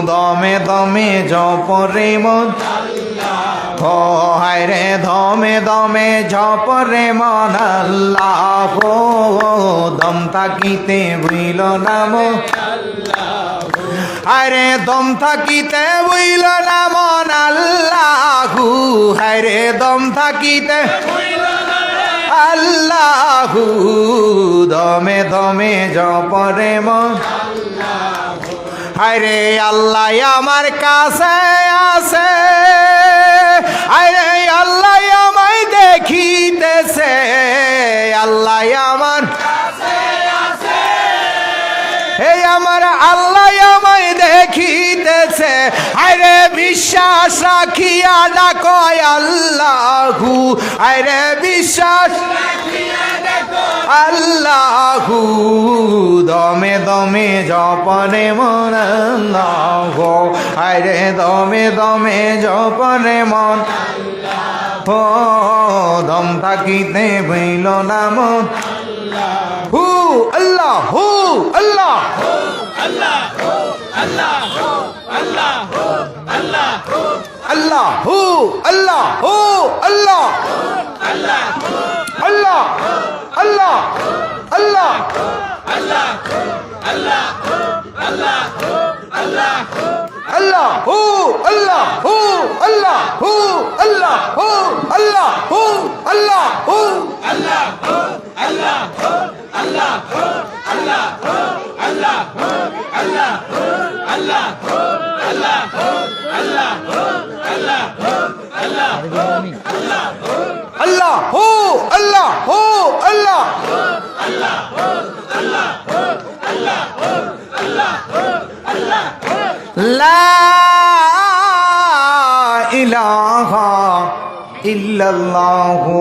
B: দমে দমে জপরে মন, ও হায়রে দমে দমে জপরে মন আল্লাহ, দম থাকিতে বইল না মন, আরে দম থাকিতে বইল না মন আল্লাহু, হায়রে দম থাকিতে আল্লাহু, দমে দমে জপরে মন। আরে আল্লাহ আমার কাছে আছে, আরে আল্লাহ আমায় দেখিতেছে, আল্লাহ আমার এই আমার আল্লাহ আমায় দেখিতেছে। আরে বিশ্বাস রাখিয়া ডাকো আল্লাহু, আরে বিশ্বাস আল্লাহু, দমে দমে জপরে মন আল্লাহ, আরে দমে দমে জপরে মন, ও দম থাকিতে বইল না মন। হু আল্লাহ হু আল্লাহ আল্লাহ আল্লাহ আল্লাহ আল্লাহ আল্লাহ হু আল্লাহ হু আল্লাহ আল্লাহ আল্লাহ আল্লাহ আল্লাহ আল্লাহ হু আল্লাহ হু আল্লাহ হু আল্লাহ হু আল্লাহ হু আল্লাহ হু আল্লাহ হু আল্লাহ হু আল্লাহ লা ইলাহা ইল্লাল্লাহু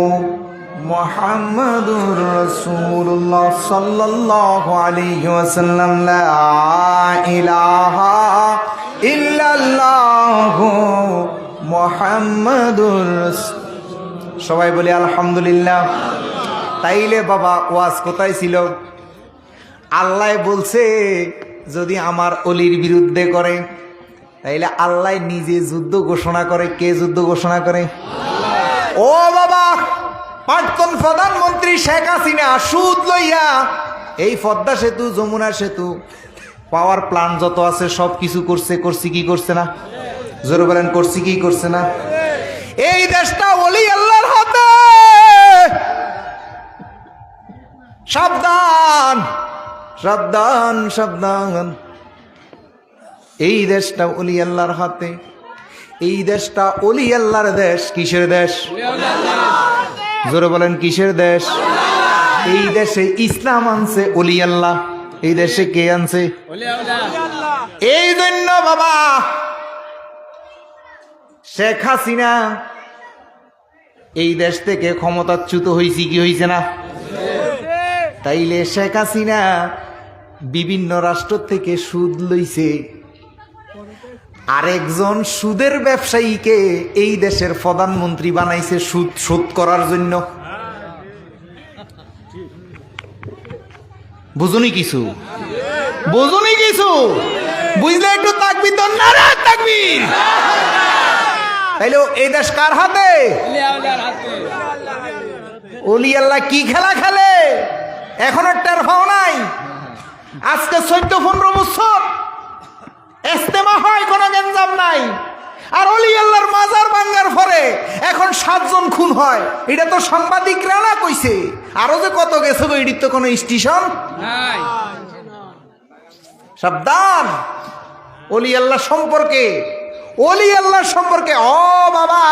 B: মুহাম্মাদুর রাসূলুল্লাহ সাল্লাল্লাহু আলাইহি ওয়াসাল্লাম লা ইলাহা ইল্লাল্লাহু মুহাম্মাদুর সবাই বলি আলহামদুলিল্লাহ। তাইলে বাবা ওয়াজ কোথায় ছিল? আল্লাহ বলছে যদি আমার অলির বিরুদ্ধে করে তাইলে আল্লাহ নিজে যুদ্ধ ঘোষণা করে। কে যুদ্ধ ঘোষণা করে? ও বাবা, প্রাক্তন প্রধানমন্ত্রী শেখ হাসিনা সুদ লইয়া এই পদ্মা সেতু, যমুনা সেতু, পাওয়ার প্ল্যান্ট যত আছে সব কিছু করছে কি করছে না? জোরে বলেন, করছি কি করছে না? এই দেশটা ওলি আল্লাহর হাতে। সাবধান সাবধান সাবধান, এই দেশটা ওলি আল্লাহর হাতে। এই দেশটা ওলি আল্লাহর দেশ। কিসের দেশ? জোরে বলেন, কিসের দেশ? এই দেশে ইসলাম আনছে ওলি আল্লাহ। এই দেশে কে আনছে? এই জন্য বাবা শেখ হাসিনা এই দেশ থেকে ক্ষমতাচ্যুত হয়েছে কি হয়েছে না? তাইলে শেখ হাসিনা বিভিন্ন রাষ্ট্র থেকে সুদ লইছে, আরেকজন সুদের ব্যবসায়ীকে এই দেশের প্রধানমন্ত্রী বানাইছে সুদ শোধ করার জন্য। বুঝুনি কিছু? বুঝুনি কিছু? বুঝলে একটু তাকবীর দেন, নারে তাকবীর। তাইলে এই দেশ কার হাতে? ওলি আল্লাহ কি খেলা খেলে এখনো টের পাও নাই? আজকে 14-15 বছর ইজতেমা হয়, কোনো গেঞ্জাম নাই। আর ওলি আল্লাহর মাজার ভাঙ্গার পরে এখন 7 জন খুন হয়। এটা তো সাংবাদিকরা না কইছে, আরো যে কত গেছে গো, এটির তো কোনো স্টেশন নাই। সাবধান ওলি আল্লাহ সম্পর্কে, ওলি আল্লাহ সম্পর্কে। ও বাবা,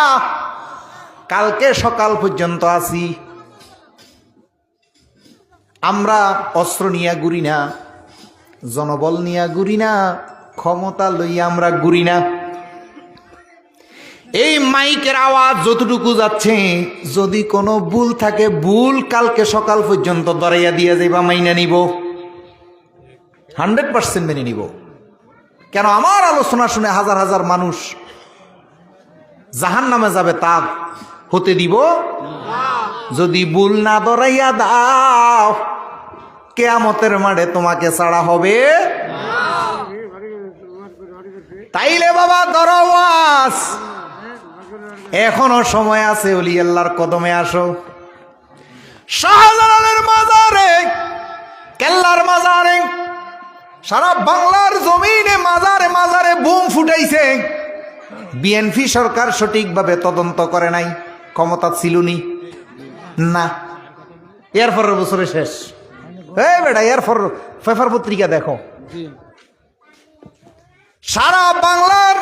B: কালকে সকাল পর্যন্ত আছি আমরা, অস্ত্র নিয়ে ঘুরি না, জনবল নিয়ে ঘুরি না, ক্ষমতা লইয়া আমরা ঘুরি না। এই মাইকের আওয়াজ যতটুকু যাচ্ছে, যদি কোনো ভুল থাকে, ভুল কালকে সকাল পর্যন্ত দরাইয়া দিয়ে যাইবা, মাইনা নিব, 100% মেনে নিব। কেন? আমার আলোচনা শুনে হাজার হাজার মানুষ জাহান্নামে যাবে, তা হতে দিব। যদি ভুল না দরাইয়া দাও, কিয়ামতের মাঠে তোমাকে ছাড়া হবে। তাইলে বাবা দরওয়াজ, এখনো সময় আছে, ওলি আল্লাহর কদমে আসো। শাহজালালের মাজারে, কেল্লার মাজারে, সারা বাংলার জমিনে মাজারে মাজারে বোম ফুটাইছে। বিএনপি সরকার সঠিকভাবে তদন্ত করে নাই, ক্ষমতা ছিলনি না। এরপর বছরে শেষ। এই বেটা, এরপর পেপার পত্রিকা দেখো, সারা বাংলার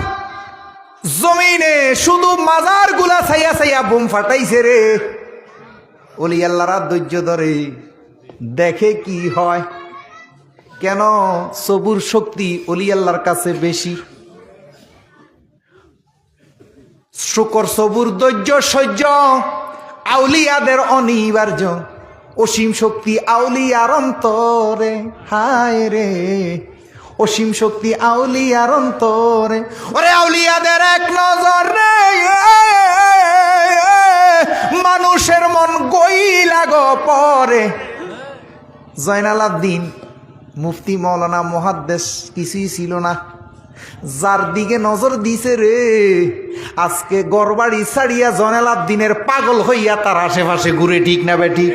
B: জমিনে শুধু মাজার গুলা ছাইয়া ছাইয়া বোম ফাটাইছে রে। ওলি আল্লাহরা ধৈর্য ধরে দেখে কি হয়। কেন? সবুর শক্তি ওলি আল্লাহর কাছে বেশি। শুকর, সবুর, ধৈর্য, সহ্য আউলিয়াদের অনিবার্য। অসীম শক্তি আউলিয়ার অন্তরে, হায় রে অসীম শক্তি আউলিয়ার অন্তরে। ওরে আউলিয়াদের এক নজর রে, মানুষের মন গইলা গো পরে। জয়নাল আবদিন মুফতি মৌলানা মুহাদ্দিস কিছুই ছিল না, যার দিকে নজর দিছে রে, আজকে গড়বাড়ি ছাড়িয়া জয়নাল আবদিনের পাগল হইয়া তার আশেপাশে ঘুরে। ঠিক না বেঠিক?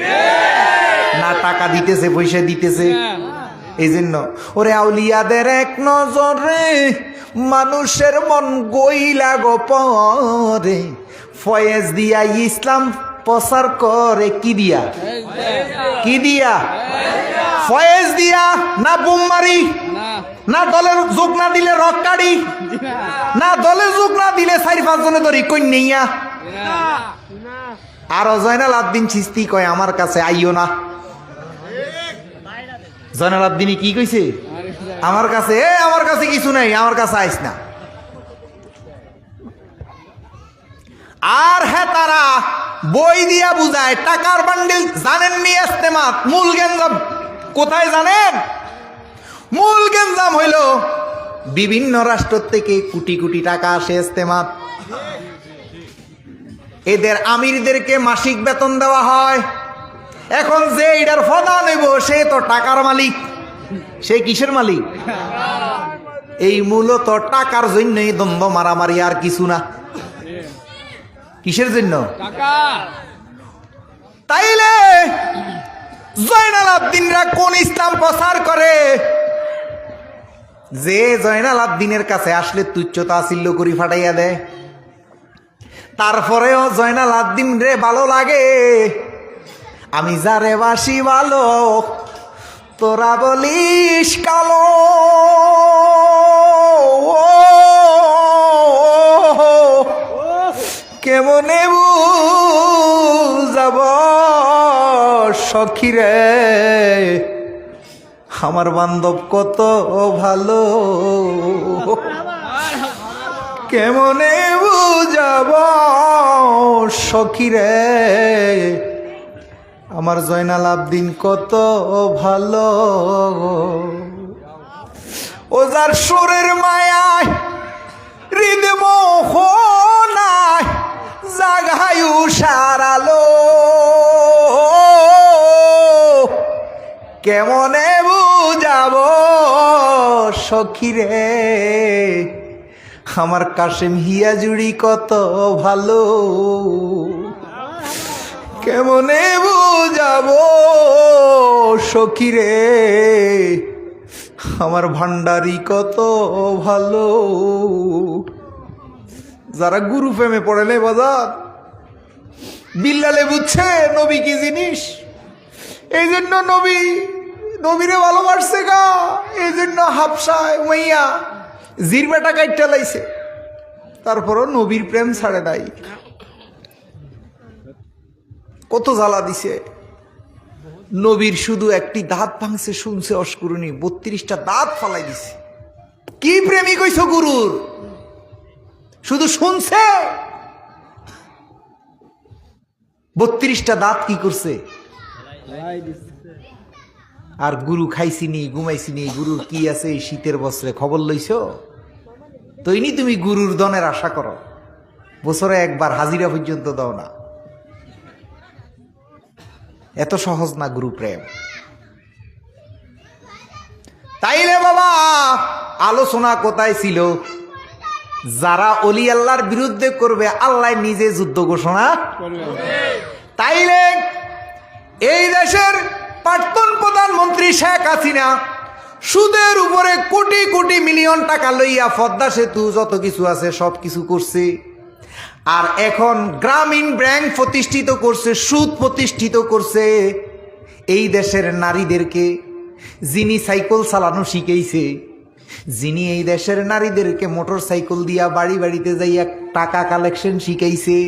B: না টাকা দিতেছে, পয়সা দিতেছে, এই জন্য ওরে আউলিয়াদের এক নজরে মানুষের মন গইলা গো পরে, ফয়েজ দিয়া ইসলাম প্রচার করে কি দিয়া? কি দিয়া? ফয়েজ দিয়া না বোমমারি, না দলের যোগ না দিলে রক্কাড়ি, না দলের যোগ না দিলে 4-5 জনে ধরি কন্যা। আর জয়নাল আবদিন চিস্তি কয় আমার কাছে আইও না। জয়নাল আবদিনী কি কইছে? আমার কাছে আমার কাছে কিছু নাই, আমার কাছে আইস না। আর হ্যাঁ, তারা বই দিয়া বুঝায় টাকার বান্ডিল জানেননি ইস্তেমাত। মূল গেঞ্জাম কোথায় জানেন? মূল গেঞ্জাম হইল বিভিন্ন রাষ্ট্র থেকে কোটি কোটি টাকা আসে ইস্তেমাত। এদের আমিরদেরকে মাসিক বেতন দেওয়া হয়। এখন যে এটার ফদা নেব সে তো টাকার মালিক। সে কিসের মালিক? এই মূলত টাকার জন্যই দ্বন্দ্ব মারামারি, আর কিছু না। কিসের জন্য? তাইলে জয়নাল আবদিনরা কোন ইসলাম প্রচার করে? যে জয়নাল আবদিনের কাছে আসলে তুচ্ছ তাচ্ছিল্য করি ফাটাইয়া দেয়। তারপরেও জয়নাল আবদিন রে ভালো লাগে। আমি যারে বাসি ভালো তোরা বলিস কালো। কেমনে বুঝাব সখী রে আমার বান্ধব কত ভালো। কেমনে বুঝাব সখী রে আমার জয়নাল আবদিন কত ভালো। ও যার সুরের মায়ায় হৃদয় মোহনায় জাগায়ু সারালো। কেমনে বুঝাব সখী রে আমার কাশেম হিয়া জুড়ি কত ভালো। কেমনে বুঝাব সখী রে আমার ভান্ডারি কত ভালো। যারা গুরু প্রেমে পড়েলে বাজার বিল্লালে বুঝছে নবী কি জিনিস। এই জন্য নবীরে ভালোবাসছে গা। এই জন্য হাফসায় উমাইয়া জিরবেটা কাইটটা লাইছে, তারপরও নবীর প্রেম ছাড়ে নাই। কত জ্বালা দিছে। নবীর শুধু একটি দাঁত ভাঙছে শুনছে অস্করণী, 32টা দাঁত ফালাই দিছে। কি প্রেমিক হইছ গুরুর? শুধু শুনছে, 32টা দাঁত কি করছে? আর গুরু খাইছিনি ঘুমাইছিনি, গুরুর কি আছে এই শীতের বছরে খবর লইছ? তৈনি তুমি গুরুর দনের আশা করো, বছরে একবার হাজিরা পর্যন্ত দাও না। এত সহজ না গুরু প্রেম। তাইলে বাবা আলোচনা কোথায় ছিল? যারা অলি আল্লাহর বিরুদ্ধে করবে আল্লাহ নিজে যুদ্ধ ঘোষণা। তাইলে এই দেশের প্রাক্তন প্রধানমন্ত্রী শেখ হাসিনা সুদের উপরে কোটি কোটি মিলিয়ন টাকা লইয়া পদ্মা সেতু যত কিছু আছে সব কিছু করছে। আর এখন গ্রামীণ ব্যাংক প্রতিষ্ঠিত করছে, সুদ প্রতিষ্ঠিত করছে। এই দেশের নারীদেরকে যিনি সাইকেল চালানো শিখাইছে, যিনি এই দেশের নারীদেরকে মোটর সাইকেল দিয়া বাড়ি বাড়িতে যাইয়া টাকা কালেকশন শিখাইছে,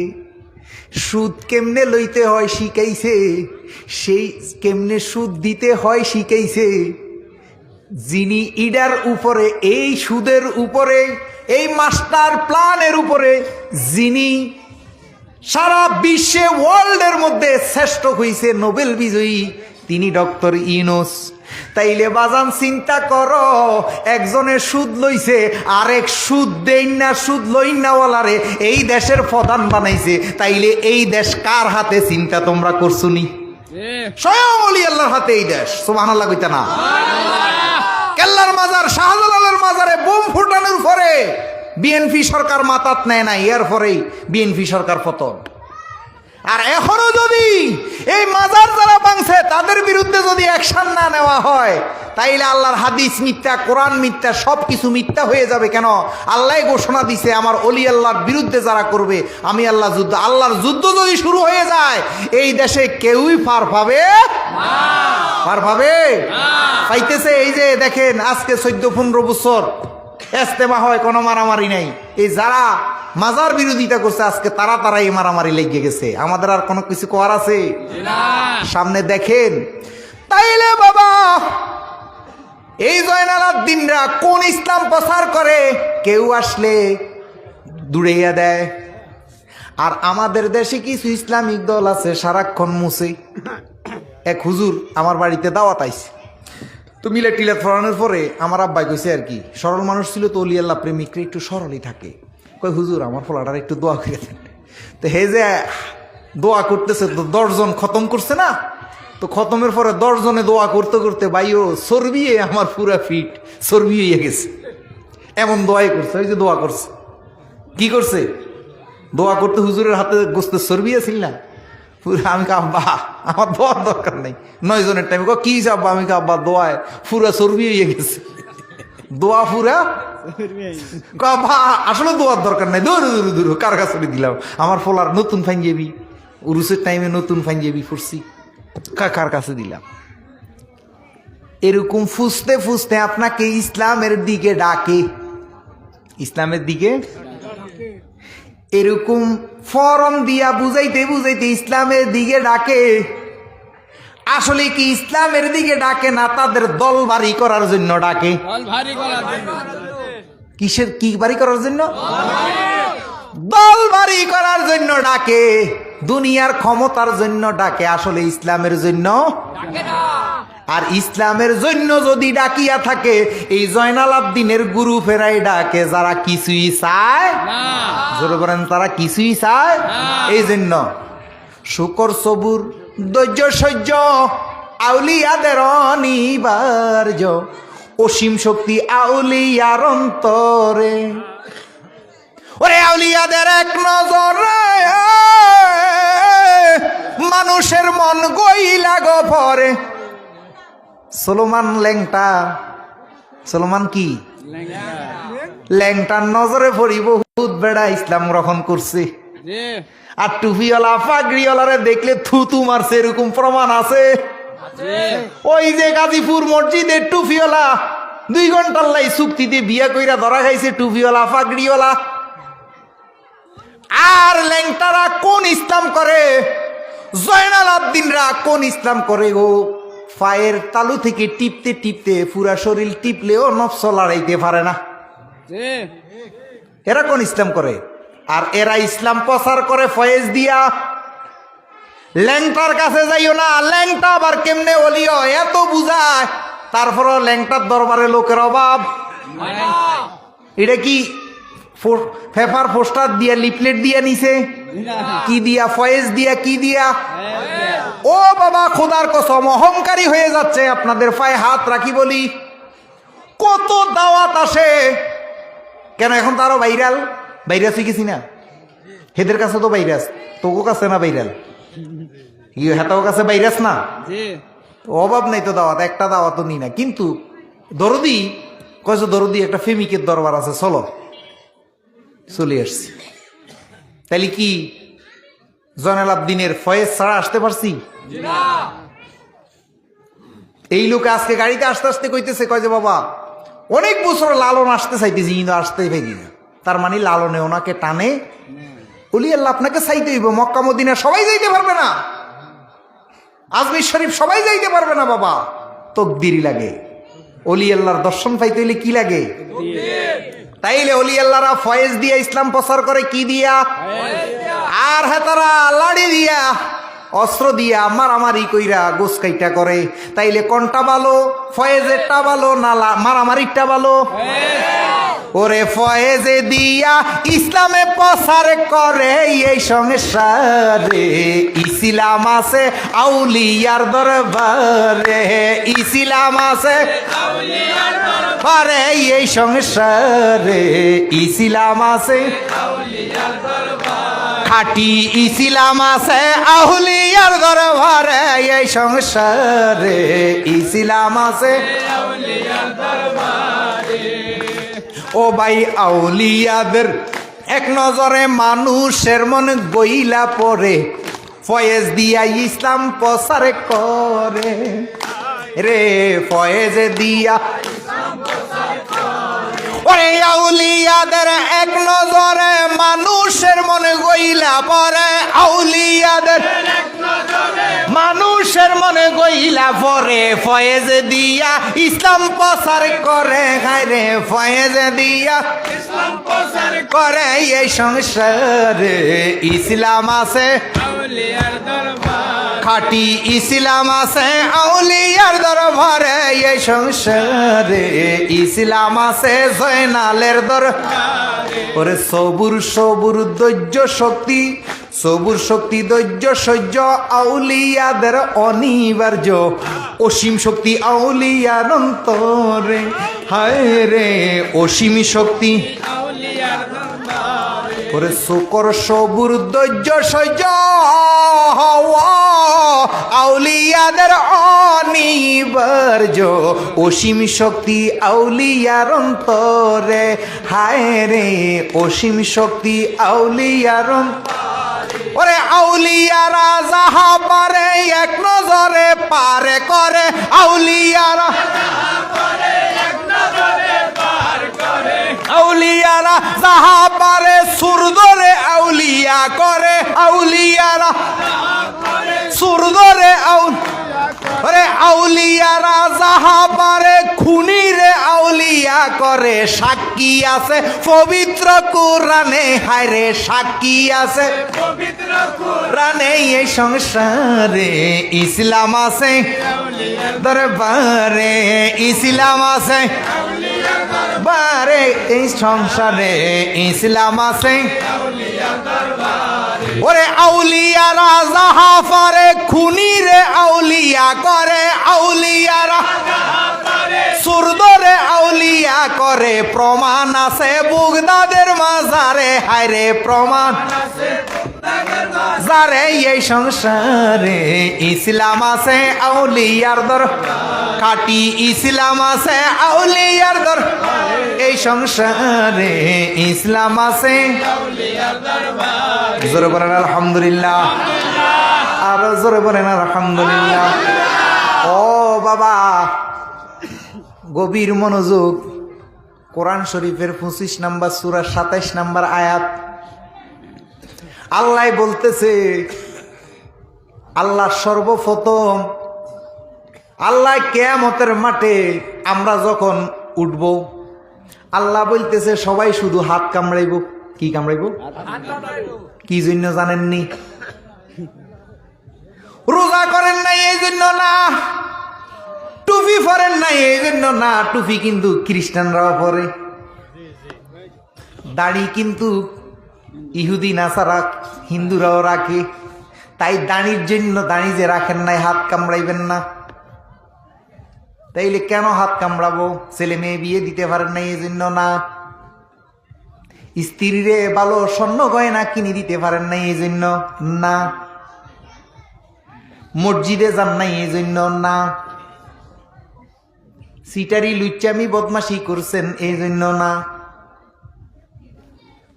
B: সুদ কেমনে লইতে হয় শিখাইছে, সেই কেমনে সুদ দিতে হয় শিখাইছে, যিনি ইডার উপরে এই সুদের উপরে এই মাস্টার প্ল্যানের উপরে যিনি সারা বিশ্বে ওয়ার্ল্ডের মধ্যে শ্রেষ্ঠ হইছে, নোবেল বিজয়ী, তিনি ডক্টর ইউনূস। তাইলে বাজান চিন্তা করো, একজনে সুদ লইছে আরেক সুদ দেই না সুদ লই নাওয়ালারে এই দেশের প্রধান বানাইছে। তাইলে এই দেশ কার হাতে চিন্তা তোমরা করছো নি? স্বয়ং ওলি আল্লাহর হাতে এই দেশ। সুবহানাল্লাহ কইতা না? কেল্লার মাজার শাহজালালের মাজারে বোম ফুটানোর পরে বিএনপি সরকার মাথাত নেয় না, এর পরেই বিএনপি সরকার পতন। আর এখনো যদি এই মাজার যারা ভাঙছে তাদের বিরুদ্ধে যদি অ্যাকশন না নেওয়া হয়, তাইলে আল্লাহর হাদিস মিথ্যা, কোরআন মিথ্যা, সব কিছু মিথ্যা হয়ে যাবে। কেন? আল্লাহ ঘোষণা দিছে, আমার অলি আল্লাহর বিরুদ্ধে যারা করবে আমি আল্লাহ যুদ্ধ। আল্লাহর যুদ্ধ যদি শুরু হয়ে যায়, এই দেশে কেউই পার পাবে না। পার পাবে পাইতেছে। এই যে দেখেন, আজকে 14-15 বছর ইজতেমা হয়, কোনো মারামারি নাই। এই যারা মাজার বিরোধিতা করছে আজকে তারাই মারামারি লেগে গেছে। আমাদের আর কোনো কিছু করার আছে? সামনে দেখেন। তাইলে বাবা, এই জয়নাল আবদিনরা কোন ইসলাম প্রচার করে? কেউ আসলে দূরেইয়া দেয়। আর আমাদের দেশে কিছু ইসলামিক দল আছে সারাক্ষণ মুছে। এক হুজুর আমার বাড়িতে দাওয়াত আইছে, তো মিলে টিলেট ফরানোর পরে আমার আব্বাই কইছে আর কি, সরল মানুষ ছিল তো, অলি আল্লাহ প্রেমিকরা একটু সরলই থাকে। কই হুজুর আমার ফলাটার একটু দোয়া করে দেন। তো হে যে দোয়া করতেছে, তো 10 জন খতম করছে না, তো খতমের পরে 10 জনে দোয়া করতে করতে ভাইও চর্বিয়ে আমার পুরা ফিট চর্বি হয়ে গেছে। এমন দোয়াই করছে। ওই যে দোয়া করছে, কি করছে? দোয়া করতে হুজুরের হাতে গোস্তের চর্বি আছিল না পুরা। আমি আব্বা আমার দোয়ার দরকার নেই। 9 জনের টাইমে কি আব্বা? আমি আব্বা দোয়ায় পুরা চর্বি হয়ে গেছে, দোয়া পুরা। আসলে দোয়ার দরকার নাই, দূর দূর দূর কার কাছে দিলাম। আমার ফলার নতুন পাঞ্জাবি, উরুসের টাইমে নতুন পাঞ্জাবি ফুরছি, কার কাছে দিলাম। এরকম ফুসতে ফুসতে আপনাকে ইসলামের দিকে ডাকে, ইসলামের দিকে এরকম ফরম দিয়া বুঝাইতে বুঝাইতে ইসলামের দিকে ডাকে। আসলে কি ইসলামের দিকে ডাকে না, তাদের দল বাড়ি করার জন্য ডাকে? কিসের কি বাড়ি করার জন্য? দল বাড়ি করার জন্য ডাকে, দুনিয়ার ক্ষমতার জন্য ডাকে। আসলে ইসলামের জন্য আর ইসলামের জন্য যদি ডাকিয়া থাকে, এই জয়নাল আবদিনের গুরু ফেরাই ডাকে যারা কিছুই চায় জোরে বলেন, তারা কিছুই চায়। এই জন্য শুকর সবুর ধৈর্য সহ্য আউলিয়াদের অনিবার্য, অসীম শক্তি আউলিয়ার অন্তরে। ওরে আউলিয়াদের এক নজরে মানুষের মন গইলা গো পরে। সলোমান ল্যাংটা, সলোমান কি ল্যাংটার নজরে পড়ি বহুত বেড়া ইসলাম গ্রহণ করছে। আর টুপিওয়ালা পাগড়িওয়ালারে দেখলে থুতু মারছে, এরকম প্রমাণ আছে। ওই যে গাজীপুর মসজিদের টুপিওয়ালা 2 ঘন্টার লাই চুক্তিতে বিয়া কইরা ধরা খাইছে টুপিওয়ালা পাগড়িওয়ালা। আর ল্যাংটারা কোন ইসলাম করে? জয়নাল আবদিনরা কোন ইসলাম করে গো? পায়ের তালু থেকে টিপতে টিপতে পুরা শরীর টিপলেও নফস লড়াইতে পারে না। এরা কোন ইসলাম করে? আর এরা ইসলাম প্রচার করে ফয়েজ দিয়া। ল্যাংটার কাছে যাইও না, ল্যাংটা আবার কেমনে ওলিও এত বুঝায়, তারপরও ল্যাংটার দরবারে লোকের অভাব। এটা কি পেপার পোস্টার দিয়া লিফলেট দিয়া নিছে? কি দিয়া? ফয়েজ দিয়া। কি দিয়া? ও বাবা, খোদার কসম অহংকারী হয়ে যাচ্ছে। আপনাদের পায়ে হাত রাখি বলি, কত দাওয়াত আসে কেন? এখন তো আরো ভাইরাল হয়ে গেছি না? হেদের কাছে তো ভাইরাস, তোকে কাছে না ভাইরাল, হেতাও কাছে ভাইরাস না? অভাব নাই তো দাওয়াত, একটা দাওয়াতও নি না। কিন্তু দরদি কয়েছে, দরদি একটা ফেমিকের দরবার আছে, চলো চলে আসছি। তাইলে কি জয়নাল আবদিনের ফয়েজ ছাড়া আসতে পারছি? এই লোক আজকে গাড়িতে আসতে আসতে কইতেছে, কয় যে বাবা অনেক বছর লালন আসতে চাইতেছি কিন্তু আসতে পারি না। তার মানে লালনে ওনাকে টানে। ওলি আল্লাহ আপনাকে চাইতে হইব। মক্কা মদিনা সবাই যাইতে পারবে না, আজমির শরীফ সবাই যাইতে পারবে না বাবা, তকদিরই লাগে। ওলি আল্লাহর দর্শন পাইতে হইলে কি লাগে? তাইলে ওলি আল্লাহরা ফয়েজ দিয়া ইসলাম প্রচার করে। কি দিয়া? আর হেতারা লাড়ি দিয়া, অস্ত্র দিয়া মারামারি কইরা গোস কাইটা করে। তাইলে কোনটা ভালো? ফয়েজেরটা ভালো না মারামারিটা ভালো? ওরে ফয়েজে দিয়া ইসলামে প্রচার করে এই সংসারে, ইসলাম আছে আউলিয়ার দরবারে, ইসলাম আছে আরে এই সংসারে, ইসলাম আছে খাঁটি ইসলাম আছে আউলিয়ার দরবারে এই সংসারে ইসলাম আছে ও ভাই আউলিয়াদের এক নজরে মানুষের মনে গইলা পড়ে ফয়েজ দিয়া ইসলাম প্রচার করে রে ফয়েজ দিয়া ওরে আউলিয়াদের এক নজরে মানুষের মনে গইলা পড়ে আউলিয়াদের মানুষের মনে গইলা পরে ফয়েজ দিয়া ইসলাম প্রচার করে রে ফয়েজ দিয়া ইসলাম প্রচার করে এই সংসারে ইসলাম আছে আউলিয়ার দরবার খাঁটি ইসলাম আছে আউলিয়ার দরবারে এই সংসারে ইসলাম আছে জয়নালের দরবারে ওরে সবুর সবুর ধৈর্য শক্তি সবুর শক্তি ধৈর্য সহ্য আউলিয়াদের অনিবার্য অসীম শক্তি আউলিয়ার অন্তরে হায় রে অসীম শক্তি ওরে শুকর সবুর ধৈর্য সহ্য আউলিয়াদের অনিবার্য অসীম শক্তি আউলিয়ার অন্তরে হায় রে অসীম শক্তি আউলিয়ার ওরে আউলিয়ারা যাহা পারে এক নজরে পারে করে আউলিয়ারা আউলিয়ারা যাহা পারে সুর ধরে আউলিয়া করে আউলিয়ারা সুর ধরে ওরে আউলিয়ারা যাহা পারে খুনিরে আউলিয়া করে সাক্ষী আছে পবিত্র কোরআনে হায়রে সাক্ষী আছে পবিত্র কোরআনে এই সংসারে ইসলাম আছে দরবারে ইসলাম আছে বারে এই সংসারে ইসলাম আছে ওরে আউলিয়ারা যাহা পারে খুনিরে আউলিয়া করে আউলিয়ারা সুর ধরে আউলিয়া করে প্রমাণ আছে বুগদাদের মাজারে হায়রে প্রমাণ যারে এই সংসারে ইসলাম আছে আউলিয়ার দর খাঁটি ইসলাম আছে আউলিয়ার দর এই সংসারে ইসলাম আছে জোরে বলেন আলহামদুলিল্লাহ আরো জোরে বলেন আলহামদুলিল্লাহ ও বাবা গভীর মনোযোগ কোরআন শরীফের 25 নম্বর সূরা 27 নম্বর আয়াত আল্লাহ বলতেছে আল্লাহ সর্বপ্রথম আল্লাহ কিয়ামতের মাঠে আমরা যখন উঠব আল্লাহ বলতেছে সবাই শুধু হাত কামড়াইব কি কামড়াইব কি জন্য জানেননি রোজা করেন নাই এই জন্য না টুপি পরেন নাই এই জন্য না টুপি কিন্তু খ্রিস্টানরাও পরে দাড়ি কিন্তু ইহুদি নাসারা হিন্দুরাও রাখে তাই দাড়ির জন্য দাড়ি যে রাখেন নাই হাত কামড়াইবেন না তাইলে কেন হাত কামড়াবো ছেলে মেয়ে বিয়ে দিতে পারেন নাই এই জন্য না স্ত্রীরে ভালো স্বর্ণ গয়না কিনে দিতে পারেন নাই এই জন্য না মসজিদে যান নাই এই জন্য না সিটারি লুচ্চামি বদমাশি করছেন এই জন্য না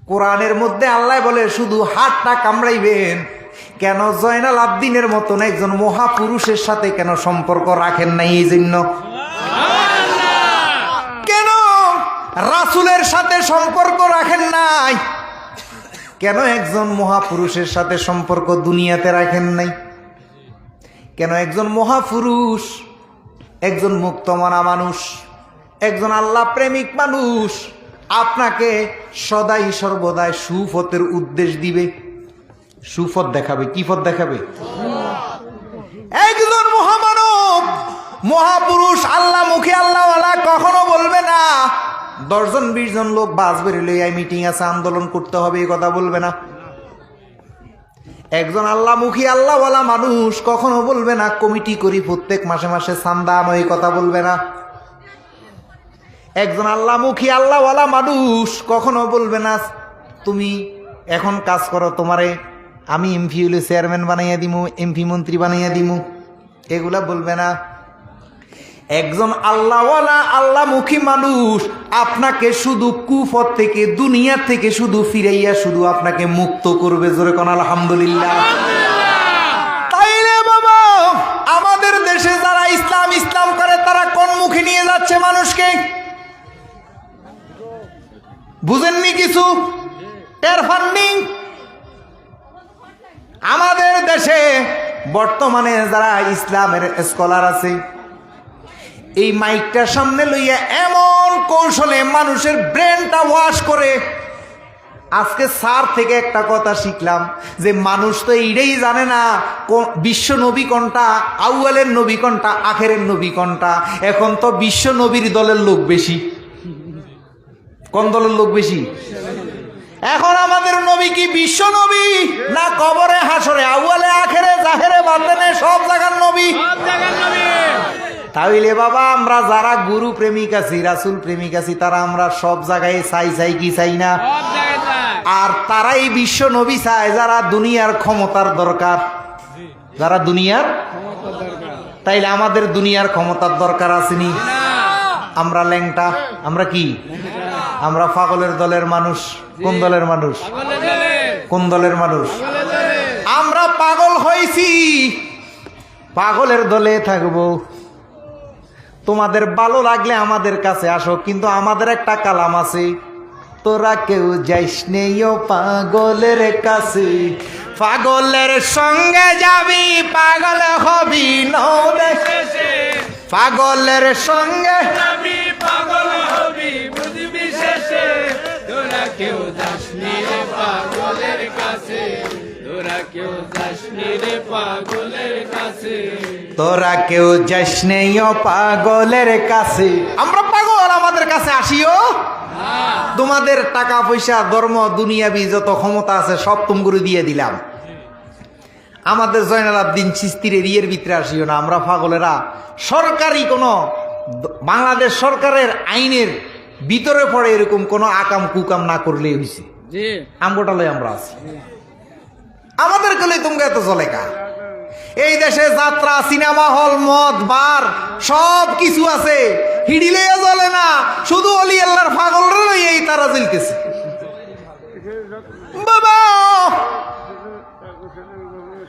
B: কোরআনের মধ্যে আল্লাহ বলে শুধু হাতটা কামড়াইবেন কেন জয়নাল আবদিনের মতন একজন মহাপুরুষের সাথে কেন সম্পর্ক রাখেন নাই এই জন্য কেন রাসূলের সাথে সম্পর্ক রাখেন নাই কেন একজন মহাপুরুষের সাথে সম্পর্ক দুনিয়াতে রাখেন নাই কেন একজন মহাপুরুষ একজন মুক্তমনা মানুষ একজন আল্লাহ প্রেমিক মানুষ আপনাকে সদাই সর্বদাই সুপথের উদ্দেশ দিবে সুপথ দেখাবে কি পথ দেখাবে একজন মহামানব মহাপুরুষ আল্লাহ মুখে আল্লাহওয়ালা কখনো বলবে না 10 জন 20 জন লোক বাস বেরোলে এই মিটিং আছে আন্দোলন করতে হবে এই কথা বলবে না একজন আল্লাহ মুখী আল্লাহওয়ালা মানুষ কখনো বলবে না কমিটি করি প্রত্যেক মাসে মাসে চাঁদা আনো এই কথা বলবে না একজন আল্লাহমুখী আল্লাহওয়ালা মানুষ কখনো বলবে না তুমি এখন কাজ করো, তোমারে আমি এমপি হইলে চেয়ারম্যান বানাইয়া দিমু, এমপি মন্ত্রী বানাইয়া দিমু, এগুলা বলবে না। একজন আল্লাহওয়ালা আল্লাহমুখী মানুষ আপনাকে শুধু কুফর থেকে, দুনিয়া থেকে শুধু ফিরাইয়া শুধু আপনাকে মুক্ত করবে। জোরে কোন আলহামদুলিল্লাহ। তাইলে বাবা, আমাদের দেশে যারা ইসলাম ইসলাম করে তারা কোন মুখে নিয়ে যাচ্ছে মানুষকে? বুঝেননি কিছু? টের পাননি? আমাদের দেশে বর্তমানে যারা ইসলামের স্কলার আছে, এই মাইকটার সামনে লইয়া এমন কৌশলে মানুষের ব্রেনটা ওয়াশ করে। আজকে স্যার থেকে একটা কথা শিখলাম যে মানুষ তো এইটাই জানে না বিশ্ব নবী কোনটা, আউয়ালের নবী কোনটা, আখেরের নবী কোনটা। এখন তো বিশ্ব নবীর দলের লোক বেশি। কোন দলের লোক বেশি? এখন আমাদের নবী কি বিশ্ব নবী না কবরে হাসরে আউয়ালে আখেরে জাহেরে বাতেনে সব জায়গার নবী? তাইলে বাবা, আমরা যারা গুরু প্রেমিক আছি, রাসূল প্রেমিক আছি, তারা আমরা সব জায়গায় চাই কি চাই না? আর তারাই বিশ্ব নবী চায় যারা দুনিয়ার ক্ষমতার দরকার, যারা দুনিয়ার। তাইলে আমাদের দুনিয়ার ক্ষমতার দরকার আসেনি? আমরা ল্যাংটা, আমরা কি? আমরা পাগলের দলের মানুষ। কোন দলের মানুষ? কোন দলের মানুষ? আমরা পাগল হয়েছি, পাগলের দলে থাকবো। তোমাদের ভালো লাগলে আমাদের কাছে আসো, কিন্তু আমাদের একটা কালাম আছে, তোরা কেউ যাইস নেইও পাগলের কাছে, পাগলের সঙ্গে যাবি পাগল হবি নদেশে, পাগলের সঙ্গে যাবি পাগল হবি বুঝবি শেষে, তোরা কেউ যাস নি রে পাগলের কাছে, তোরা কেউ যাস নি রে পাগলের কাছে, তোরা কেউ যাস নেইও পাগলের কাছে। আমরা পাগল, আমাদের কাছে আসিও। তোমাদের টাকা পয়সা ধর্ম দুনিয়াবি যত ক্ষমতা আছে সব তুমগুরু দিয়ে দিলাম। আমাদের জয়নাল আবদিন চিস্তির এরিয়ার ভিতরে আসিও না। আমরা পাগলেরা সরকারি কোন বাংলাদেশ সরকারের আইনের ভিতরে পড়ে এরকম কোন আকাম কুকাম না করলেই হয়েছে। আমগোটালয় আমরা আছি, আমাদের গেলে তোমরা এত চলে কা? এই দেশে যাত্রা, সিনেমা হল, মদ, বার সব কিছু আছে, হিডিলে চলে না। শুধু অলি আল্লাহর পাগলরা এই তারা জ্বলতেছে। বাবা,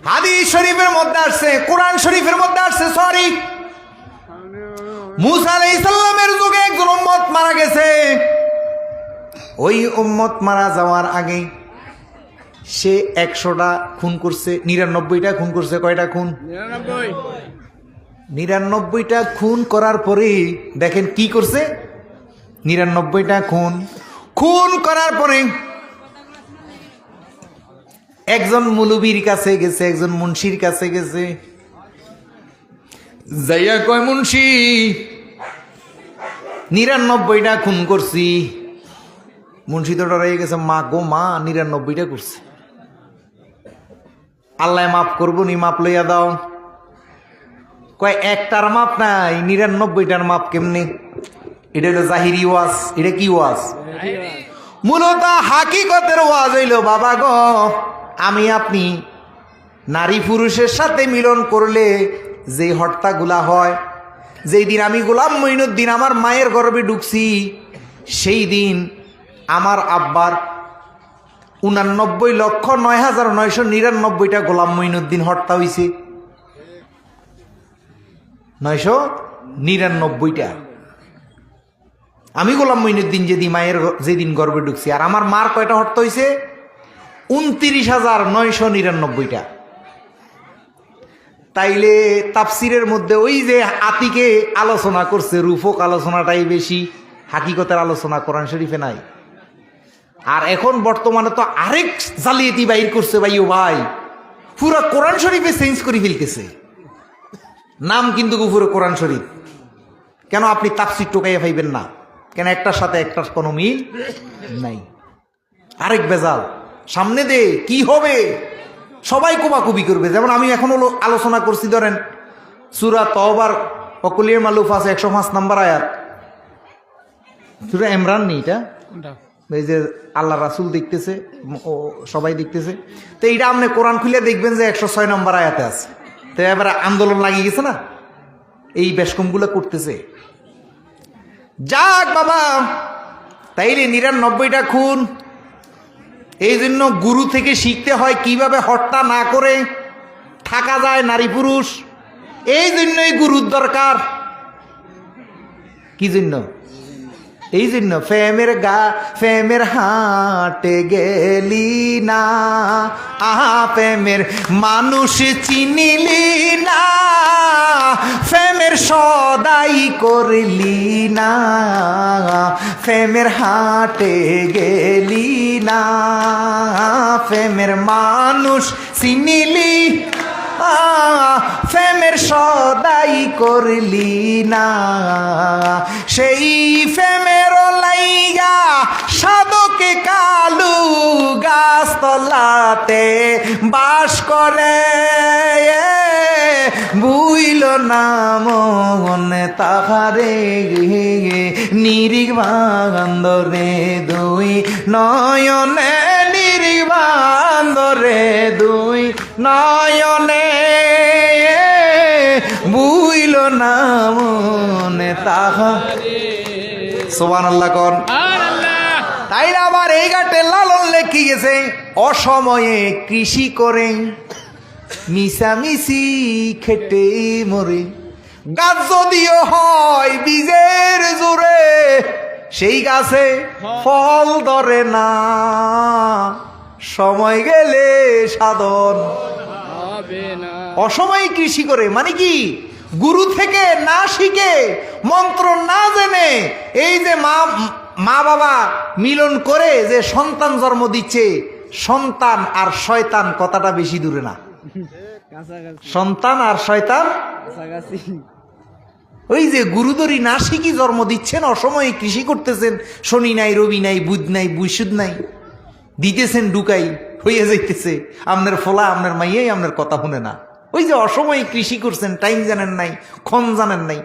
B: হাদিস শরীফের মধ্যে আসছে, কোরআন শরীফের মধ্যে আসছে, সরি, মুসা আলাইহিস সালামের যুগে একজন উম্মত মারা গেছে। ওই উম্মত মারা যাওয়ার আগে সে 100টা খুন করছে, 99টা খুন করছে। কয়টা খুন? 99টা খুন করার পরে দেখেন কি করছে। 99টা খুন করার পরে একজন মুলুবির কাছে গেছে, একজন মুন্সির কাছে গেছে, যাইয়া কয়, মুন্সি 99টা খুন করছি। মুন্সি তো ডরাই গেছে, মা গো মা, 99টা করছে, আল্লাহ মাফ করবো নি, মাপ লইয়া দাও। কয় একটার মাপ নাই, 99টার মাপ কেমনে? এটা হলো জাহিরি ওয়াজ। এটা কি ওয়াজ? মূলত হাকিকতের ওয়াজ হইল, বাবা গো, আমি আপনি নারী পুরুষের সাথে মিলন করলে যে হত্যাগুলা হয়, যেই দিন আমি গোলাম মঈনুদ্দিন আমার মায়ের গর্ভে ঢুকছি, সেই দিন আমার আব্বার 89,09,999টা গোলাম মঈনুদ্দিন হত্যা হয়েছে। 999টা। আমি গোলাম মঈনুদ্দিন যেদিন গর্ভে ঢুকছি, আর আমার মার কয়টা হত্যা হয়েছে? 29,999টা। তাইলে তাফসিরের মধ্যে ওই যে আতিকে আলোচনা করছে, রূপক আলোচনাটাই বেশি, হাকিকতের আলোচনা কোরআন শরীফে নাই। আর এখন বর্তমানে তো আরেক জালিয়াতি বাইর করছে ভাইও ভাই, পুরো কোরআন শরীফে চেঞ্জ করে ফেলতেছে নাম, কিন্তু পুরো কোরআন শরীফ। কেন আপনি তাফসির টোকাইয়া পাইবেন না কেন? একটার সাথে একটার কোনো মিল নাই। আরেক বেজাল সামনে দে, কি হবে? সবাই কোবাকুবি করবে। যেমন আমি এখন আলোচনা করছি, ধরেন সূরা তওবার ওকুলিয়ার মালুফ আছে 105 নম্বর আয়াত। সূরা ইমরান নেই, এটা এই যে আল্লাহ রাসূল দেখতেছে, ও সবাই দেখতেছে, তো এইটা আপনি কোরআন খুলে দেখবেন যে 106 নম্বর আয়াতে আছে। তো এবার আন্দোলন লাগিয়ে গেছে না, এই বেশকমগুলো করতেছে। যাক বাবা, তাইলে 99টা খুন। এই জন্য গুরু থেকে শিখতে হয় কিভাবে হত্যা না করে থাকা যায় নারী পুরুষ। এই জন্যই গুরুর দরকার। কি জন্য? এই জন্য ফেমের হাটে গেলি না, আহা প্রেমের মানুষ চিনিলি না, ফেমের সদাই করলি না, ফেমের হাটে গেলি না, ফেমের মানুষ চিনিলি, ফেমের সদাই করলি না, সেই ফেমের লাইগা সাধকে কালু গাছতলাতে বাস করে, বুইল না মনে তাহারে নিরিগ বান্দরে দুই নয়নে, নিরিগ বান্দরে দুই নয়নে, বুইল না মনে তাহারে। সুবহানাল্লাহ কোন। তাই না আবার এই ঘাটে লালন লেখি গেছে, অসময়ে কৃষি করে মিশামিশি খেটে মরে, গাছ যদিও হয় বীজের জোরে, সেই গাছে ফল ধরে না, সময় গেলে সাধন হবে না। অসময়ে কৃষি করে মানে কি? গুরু থেকে না শিখে, মন্ত্র না জেনে, এই যে মা বাবা মিলন করে যে সন্তান জন্ম দিচ্ছে, সন্তান আর শয়তান কথাটা বেশি দূরে না। সন্তান আর শয়তান ওই যে গুরুদরি না শিখি জন্ম দিচ্ছেন, অসময়ে কৃষি করতেছেন, শনি নাই, রবি নাই, বুধ নাই, বৈশুদ্ধ নাই, দিতেছেন ডুকাই, হইয়া যাইতেছে আপনার ফলা, আপনার মাইয়াই আপনার কথা শুনে না। ওই যে অসময়ে কৃষি করছেন, টাইম জানেন নাই, ক্ষণ জানেন নাই।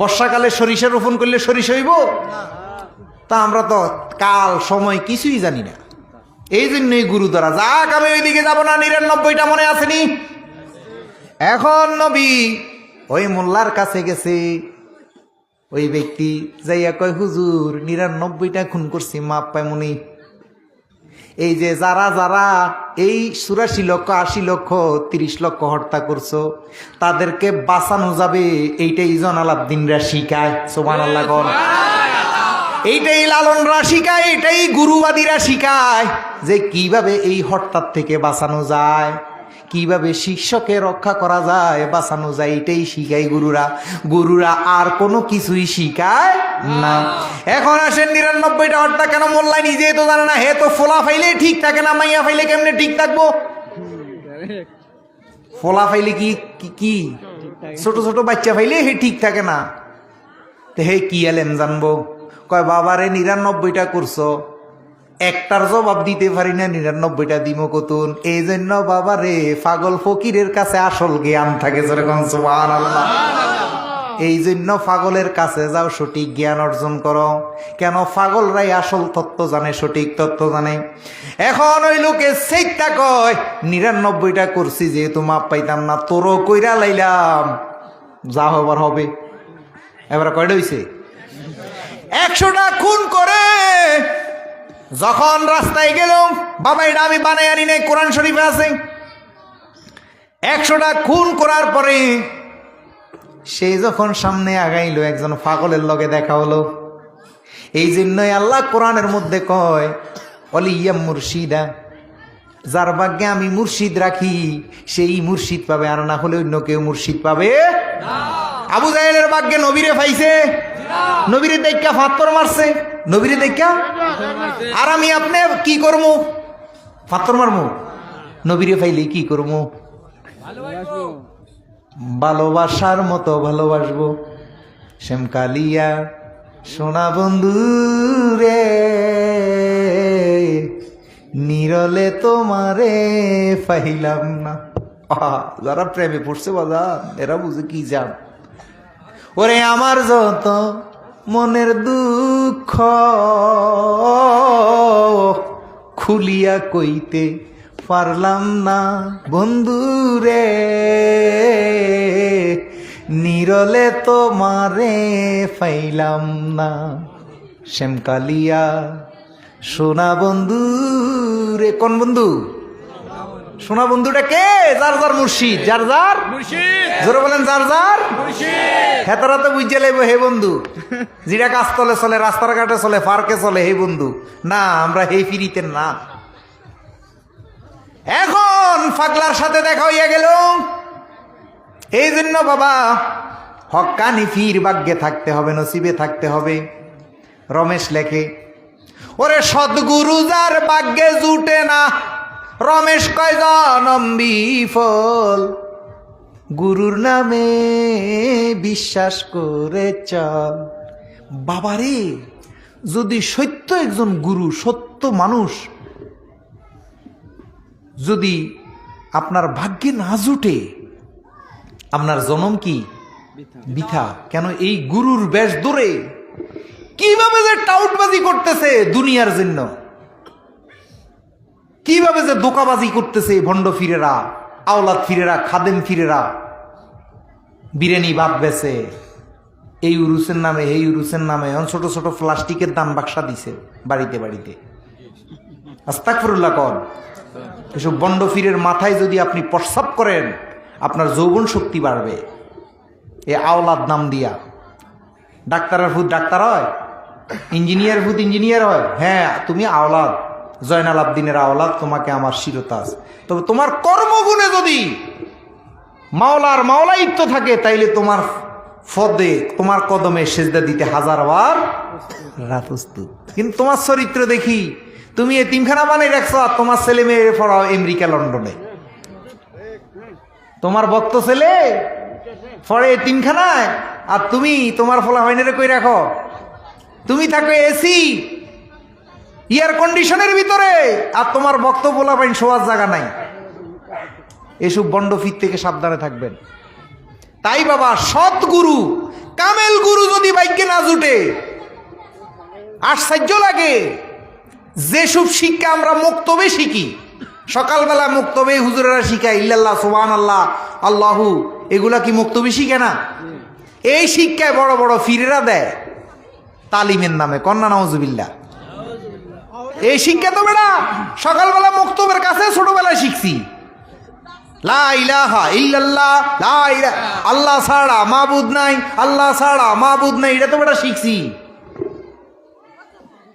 B: বর্ষাকালে সরিষা রোপণ করলে সরিষা হইব? তা আমরা তো কাল সময় কিছুই জানি না। এই জন্যই গুরু দ্বারা। যাক, আমি ওইদিকে যাব না। 99টা মনে আসেনি? এখন নবী ওই মোল্লার কাছে গেছে, ওই ব্যক্তি যাইয়া কয়, হুজুর 99টা খুন করছি, মাপ পাই মনি। এই যে যারা যারা এই 84 লক্ষ, 80 লক্ষ, 30 লক্ষ হত্যা করছো, তাদেরকে বাঁচানো যাবে, এইটাই জনালাদ্দিনরা শিখায়। সুবহানাল্লাহ কোন। এইটাই লালনরা শিখায়, এটাই গুরুবাদীরা শিখায়, যে কিভাবে এই হত্যার থেকে বাঁচানো যায়, কিভাবে শিষ্যকে রক্ষা করা যায়, বাঁচানো যায়, এটাই শিখায় গুরুরা। গুরুরা আর কোনো কিছুই শিখায় না। এখন আসেন 99টা হত্যা কেন মোল্লাই নিজে তো জানে না, হে তো ফোলা ফাইলে ঠিক থাকে না, মাইয়া ফাইলে কেমনে ঠিক থাকবো? ফোলা ফাইলে কি ছোট ছোট বাচ্চা ফাইলে হে ঠিক থাকে না, তো হে কি এলেন জানবো? কয় বাবারে 99টা করছো, একটার জবাব দিতে পারি না, 99টা দিমো কতুন। এই জন্য বাবারে পাগল ফকিরের কাছে আসল জ্ঞান থাকে, যেরকম সুবহানাল্লাহ। এই জন্য পাগলের কাছে যাও, সঠিক জ্ঞান অর্জন করো। কেন? পাগলরাই আসল তত্ত্ব জানে, সঠিক তত্ত্ব জানে। এখন ওই লোকে সেইটা কয় 99টা করছি, যেহেতু মাপ পাইতাম না, তোরও কইরা লাইলাম, যা হবার হবে। এবার কয়টা হইছে? 100টা খুন করে যখন রাস্তায় গেল, বাবা এটা আমি বানাই আনি নাই, কোরআন শরীফে আছে। 100টা খুন করার পরে সে যখন সামনে আগাইলো, একজন পাগলের লগে দেখা হলো। এই জন্যই আল্লাহ কোরআনের মধ্যে কয়, অলিয়াম মুর্শিদা, যার ভাগ্যে আমি মুর্শিদ রাখি সেই মুর্শিদ পাবে, আর না হলে অন্য কেউ মুর্শিদ পাবে। আবু জাহেলের ভাগ্যে নবীরে পাইছে, নবীরে দেখা ফাত্তর মারছে, নবীরে দেখা। আর আমি আপনি কি করবো? ফাত্তর মারমু। নবীরে পাইলে কি করবো? ভালোবাসার মতো ভালোবাসবো। শ্যামকালিয়া সোনা বন্ধু রে, নিরলে তোমারে পাইলাম না। যারা প্রেমে পড়ছে বাজার, এরা বুঝে কি যান। ওরে আমার যত মনের দুঃখ খুলিয়া কইতে পারলাম না বন্ধুরে, নিরলে তোমারে পাইলাম না। শ্যামকালিয়া সোনা বন্ধু রে, কোন বন্ধু? সোনা বন্ধুটা কে? যার যার মুর্শিদ, যার যার জোরে বলেন, যার যার হেতারা তো বুঝে লাইব হে বন্ধু, যেটা কাজ তলে চলে, রাস্তার ঘাটে চলে, পার্কে চলে, হে বন্ধু না, আমরা হে ফিরিতেন না। এখন ফাগলার সাথে দেখা হইয়া গেল। এই জন্য বাবা হক্কানি ফির ভাগ্যে থাকতে হবে, নসিবে থাকতে হবে। রমেশ লেখে, ওরে সদ্গুরু যার ভাগ্যে জুটে না, রমেশ কয় জনম বিফল, গুরুর নামে বিশ্বাস করে চল। বাবারে, যদি সত্য একজন গুরু, সত্য মানুষ যদি আপনার ভাগ্যে না জুটে, আপনার জনম কি বৃথা। কেন? এই গুরুর বেশ ধরে কিভাবে যে টাউটবাজি করতেছে দুনিয়ার জন্য, কিভাবে যে দোকাবাজি করতেছে ভণ্ড ফিরেরা, আওলাদ ফিরেরা, খাদেম ফিরেরা, বিরিয়ানি ভাত বেছে এই উরুসের নামে, এই উরুসের নামে। ছোট ছোট প্লাস্টিকের দান বাক্সা দিছে বাড়িতে বাড়িতে। আস্তাগফিরুল্লাহ কন। এসব বন্ড ফিরের মাথায় যদি আপনি প্রস্রাব করেন, আপনার যৌবন শক্তি বাড়বে। এ আওলাদ নাম দিয়া ডাক্তারের ভূত ডাক্তার হয়, ইঞ্জিনিয়ার ভূত ইঞ্জিনিয়ার হয়। হ্যাঁ, তুমি আওলাদ, জয়নাল আবদিনের আওলাদ, তোমাকে আমার শিরতাজ। তবে তোমার কর্মগুণে যদি মাওলার মাওলাইত্ব থাকে, তাইলে তোমার ফদে, তোমার কদমে সেজদা দিতে হাজারবার রাত প্রস্তুত। কিন্তু তোমার চরিত্র দেখি, তুমি এতিমখানা বানিয়ে রাখছো, আর তোমার ছেলে মেয়ে পড়াও আমেরিকা লন্ডনে। তোমার ভক্ত ছেলে পড়ে এতিমখানায়, আর তুমি তোমার ফলা হয়নারে কই রাখো। তুমি থাকো এসি এয়ার কন্ডিশনের ভিতরে, আর তোমার ভক্ত বলা পাইন শোয়ার জায়গা নাই। এসব বন্ডফির থেকে সাবধানে থাকবেন। তাই বাবা, সৎ গুরু, কামেল গুরু যদি ভাগ্যে না জুটে, আশ্চর্য লাগে। যেসব শিক্ষা আমরা মুক্তবে শিখি, সকালবেলা মুক্তবে হুজুরেরা শিখায় ইল্লাল্লাহ, সুবহানাল্লাহ, আল্লাহু, এগুলা কি মুক্তবে শিখে না? এই শিক্ষায় বড় বড় ফিরেরা দেয় তালিমের নামে। কন্যা নাউজুবিল্লাহ। এই শিক্ষা তো বেড়া সকালবেলা মুক্তবের কাছে ছোটবেলায় শিখছি। লা ইলাহা ইল্লাল্লাহ, লা ইলাহা, আল্লাহ ছাড়া মাবুদ নাই, আল্লাহ ছাড়া মাবুদ নাই, এটা তো বেটা শিখছি।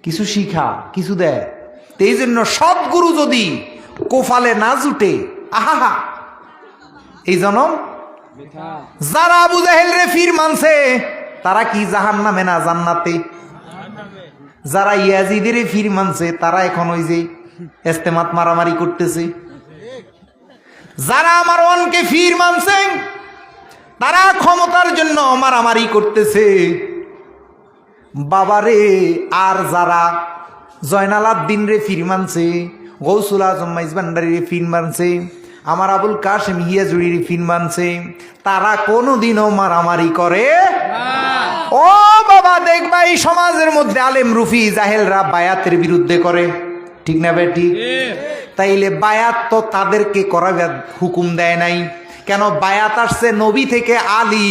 B: কিছু শিখা, কিছু দেয়। এই জন্য সৎগুরু যদি কোফালে না জুটে, আহা, এই জনম। যারা আবু জাহেল রে ফির মানছে, তারা কি জাহান্নামে না জান্নাতে? যারা ইয়াজিদের ফির মানছে, তারা এখন ওই যে ইস্তেমাত মারামারি করতেছে। যারা আমার অনকে ফির মানছে, তারা ক্ষমতার জন্য মারামারি করতেছে। বাবারে, আর যারা জয়নাল আবদিন রে ফির মানছে, গৌসুল আজম মাইজ ভান্ডারী রে ফির মানছে, আমার আবুল কাশেম হিয়াজুড়ি রে ফির মানছে, তারা কোনোদিনও মারামারি করে ও বাবা, দেখবা এই সমাজের মধ্যে আলেম রুফি জাহেলরা বায়াতের বিরুদ্ধে করে, ঠিক না বেটি? তাইলে বায়াত তো তাদেরকে করার হুকুম দেয় নাই। কেন? বায়াত আসছে নবী থেকে আলী,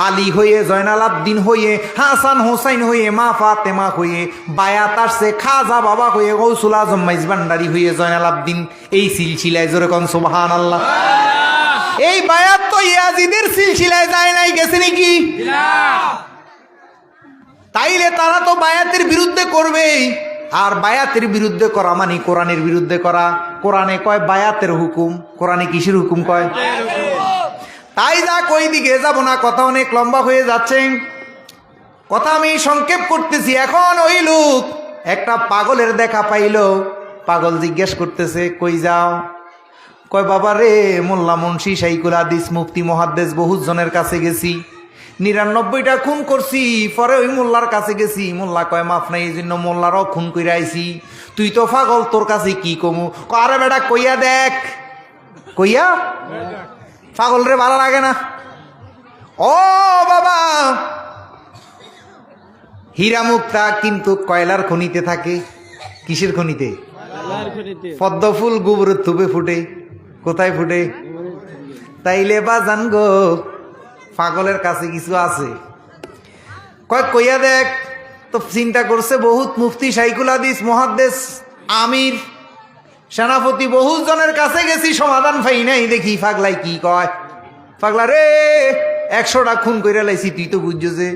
B: আলী হয়ে জয়নাল আবদিন হয়ে, হাসান হোসাইন হয়ে, মা ফাতেমা হয়ে। বায়াত আসছে খাজা বাবা হয়ে, গৌসুল আজম মাইজ ভান্ডারী হয়ে, জয়নাল আবদিন। এই সিলসিলায় জোরে কোন সুবহানাল্লাহ। এই বায়াত তো ইয়াজিদের সিলসিলায় যায় নাই, গেছে নাকি? তাইলে তারা তো বায়াতের বিরুদ্ধে করবেই। আর বায়াতের বিরুদ্ধে করা মানে কোরআনের বিরুদ্ধে করা। কোরআনে কয় বায়াতের হুকুম, কোরআনে কিসের হুকুম কয়? তাই যা কই দিকে যাব না, কথা অনেক লম্বা হয়ে যাচ্ছে, কথা আমি সংক্ষেপ করতেছি। এখন ওই লোক একটা পাগলের দেখা পাইল। পাগল জিজ্ঞেস করতেছে, কই যাও? কয় বাবা রে, মোল্লা মুন্সি শাইখুল হাদিস মুফতি মুহাদ্দিস বহুত জনের কাছে গেছি, ৯৯টা খুন করছি, পরে ওই মোল্লার কাছে গেছি। মোল্লা কয় মাফ নাই, এই জন্য মোল্লারও খুন করে আইছি। তুই তো পাগল, তোর কাছে কি কমু? আরে বেটা কইয়া দেখ। কইয়া? পাগল রে ভালো লাগে না। ও বাবা, হীরা মুক্তা কিন্তু কয়লার খনিতে থাকে। কিসের খনিতে? পদ্ম ফুল গোবরের থুপে ফুটে। কোথায় ফুটে? তাইলে বাজান গো, পাগলের কাছে কিছু আছে। কইয়া দেখ তো। চিন্তা করছে বহুত মুফতি, শাইখুল হাদিস, মুহাদ্দিস, আমির, সেনাপতি, বহু জনের কাছে গেছি, সমাধান পাই নাই। দেখি পাগলাই কি কয়। পাগলা রে, 100টা খুন কইরা লাইছি, তুই তো বুঝছো যে।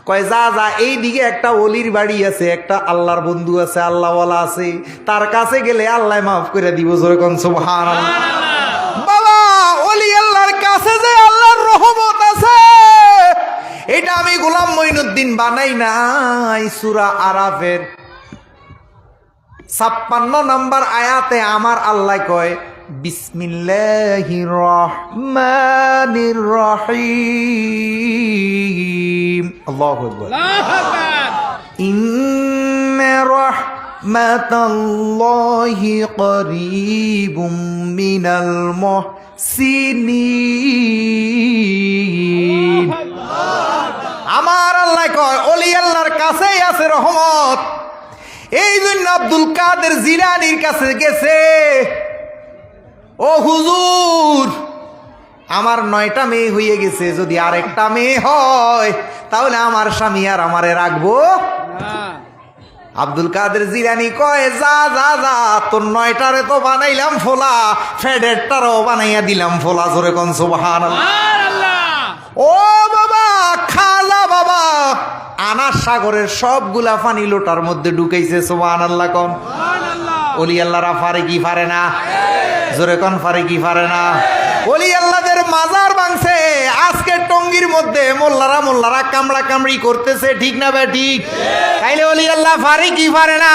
B: কয় যা যা, এই দিকে একটা অলির বাড়ি আছে, একটা আল্লাহর বন্ধু আছে, আল্লাহওয়ালা আছে, তার কাছে গেলে আল্লাহ মাফ করে দিব। জোরে কোন সুবহানাল্লাহ। বাবা, অলি আল্লাহর কাছে যে আল্লাহর রহমত আছে, এটা আমি গোলাম মঈনুদ্দিন বানাই নাই। সূরা আরাফের 56 নম্বর আয়াতে আমার আল্লাহ কয়, বিসমিল্লাহির রহমানির রহিম। আল্লাহু আকবার। ইন্না রাহমাতাল্লাহি করিবুম মিনাল মুহসিনিন। আমার আল্লাহ কয় ওলি আল্লাহর কাছেই আছে রহমত। এই জন্য আব্দুল কাদের জিলানীর কাছে গেছে, ও হুজুর, আমার 9টা মেয়ে হয়ে গেছে, যদি আরেকটা মেয়ে হয় তাহলে আমার স্বামী আর আমারে রাখবো। আব্দুল কাদের জিলানী কয়, যা যা যা, তোর 9টারে তো বানাইলাম ফোলা, ফেডেরটারও বানাইয়া দিলাম ফোলা। জোরে কোন সুবহানাল্লাহ। ও বাবা, খাজা বাবা আনার সাগরের সবগুলা পানি লোটার মধ্যে ঢুকাইছে। সুবহানাল্লাহ কোন। ওলি আল্লাহরা পারে কি পারে না? জোরে কোন পারে কি পারে না? ওলি আল্লাহদের মাজার ভাঙছে। আজকে টঙ্গীর মধ্যে মোল্লারা কামড়া কামড়ি করতেছে, ঠিক না বে ঠিক? তাইলে ওলি আল্লাহ পারে কি পারে না?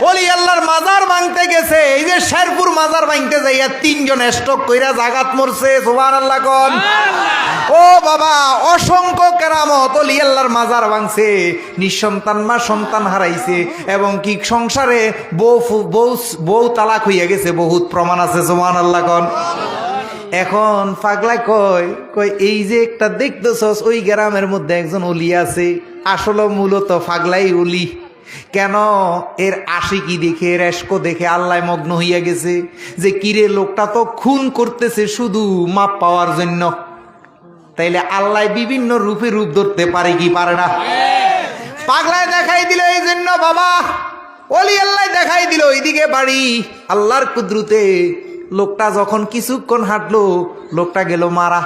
B: ওলি আল্লাহর মাজার ভাঙতে গেছে, এই যে শেরপুর মাজার ভাঙতে যাইয়া 3 জন স্ট্রোক কইরা জাগাত মরছে। সুবহানাল্লাহ কোন। ও বাবা, অসংখ্য কেরামত। ওলি আল্লাহর মাজার ভাঙছে, নিঃসন্তান মা সন্তান হারাইছে, এবং কি সংসারে বউ তালাক হইয়া গেছে, বহুত প্রমাণ আছে। সুবহানাল্লাহ কোন। এখন পাগলা কয় এই যে একটা দেখতেছস, ওই গ্রামের মধ্যে একজন ওলি আছে। আসলে মূলত পাগলাই ওলি। কেন? এর আশিকি দেখে, এর এশক দেখে আল্লাহ মগ্ন হইয়া গেছে যে কিরে, লোকটা তো খুন করতেছে শুধু মাপ পাওয়ার জন্য। তাইলে আল্লাহ বিভিন্ন রূপে রূপ ধরতে পারে কি পারে না? পাগলায় দেখাই দিল। এই জন্য বাবা, ওলি আল্লাহ দেখাই দিল এইদিকে বাড়ি। আল্লাহর কুদরতে লোকটা যখন কিছুক্ষণ হাঁটলো, লোকটা গেল মারা।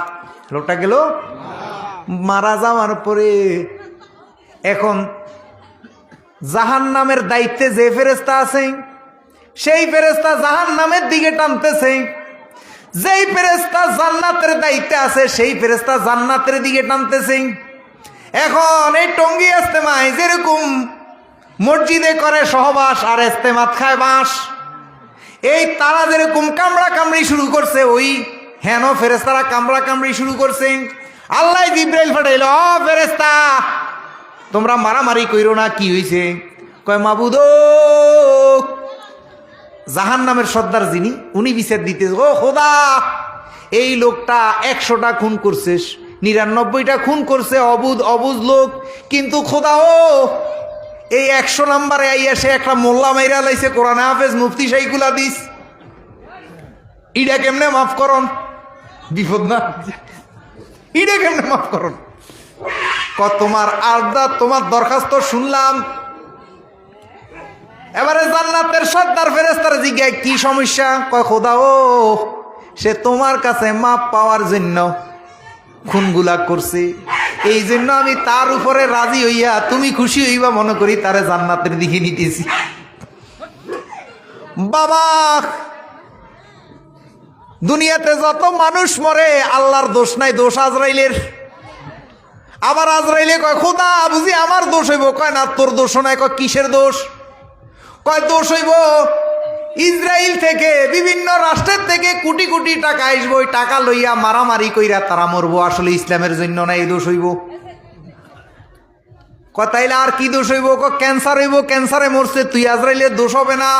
B: লোকটা গেল মারা যাওয়ার পরে এখন জাহান্নামের দায়িত্বে যে ফেরেশতা আছে, সেই ফেরেশতা জাহান্নামের দিকে টানতেছে। যেই ফেরেশতা জান্নাতের দায়িত্বে আছে, সেই ফেরেশতা জান্নাতের দিকে টানতেছে। এখন এই টঙ্গী ইজতেমায় যেরকম মসজিদে করে সহবাস আর ইজতেমাত খায় বাঁশ, এই তারা যেরকম কামড়া কামড়ি শুরু করছে, ওই হেন ফেরেশতারা কামড়া কামড়ি শুরু করছে। আল্লাহ জিবরাইল পাঠাইল, ও ফেরেশতা, তোমরা মারামারি কইরো না। কি হইছে? কয় মাবুদ, জাহান্নামের সর্দার যিনি, উনি বিচার দিতে। ও খোদা, এই লোকটা 100টা খুন করছে, 99টা খুন করছে, অবুঝ লোক। কিন্তু খোদা, এই 100 নম্বরে আইয়া সে একটা মোল্লা মাইরা লাইছে, কোরআন হাফেজ, মুফতি শাইখুল হাদিস। ইডা কেমনে মাফ করন? বিপদ না? ইডা কেমনে মাফ করন? তোমার আর্দা, তোমার দরখাস্ত শুনলাম। এবারে জান্নাতের সর্দার ফেরেশতারা জিজ্ঞাসা, কি সমস্যা? কয় খোদা, সে তোমার কাছে মাপ পাওয়ার জন্য খুনগুলা করছে, এই জন্য আমি তার উপরে রাজি হইয়া, তুমি খুশি হইবা মনে করি, তারে জান্নাতের দিকে নিতেছি। বাবা, দুনিয়াতে যত মানুষ মরে আল্লাহর দোষ নাই, দোষ আজরাইলের। আবার আজরাইলে কয় খোদা, বুঝি আমার দোষ হইব? কয় না, তোর দোষ নাই। কয় কিসের দোষ? কয় দোষ হইব ইসরায়েল থেকে, বিভিন্ন রাষ্ট্রের থেকে কোটি কোটি টাকা আসবো, ওই টাকা লইয়া মারামারি কইরা তারা মরবো, আসলে ইসলামের জন্য না, এই দোষ হইব। কয় তাইলে আর কি দোষ হইব? ক্যান্সার হইব, ক্যান্সারে মরছে, তুই আজরাইলের দোষ হবে না?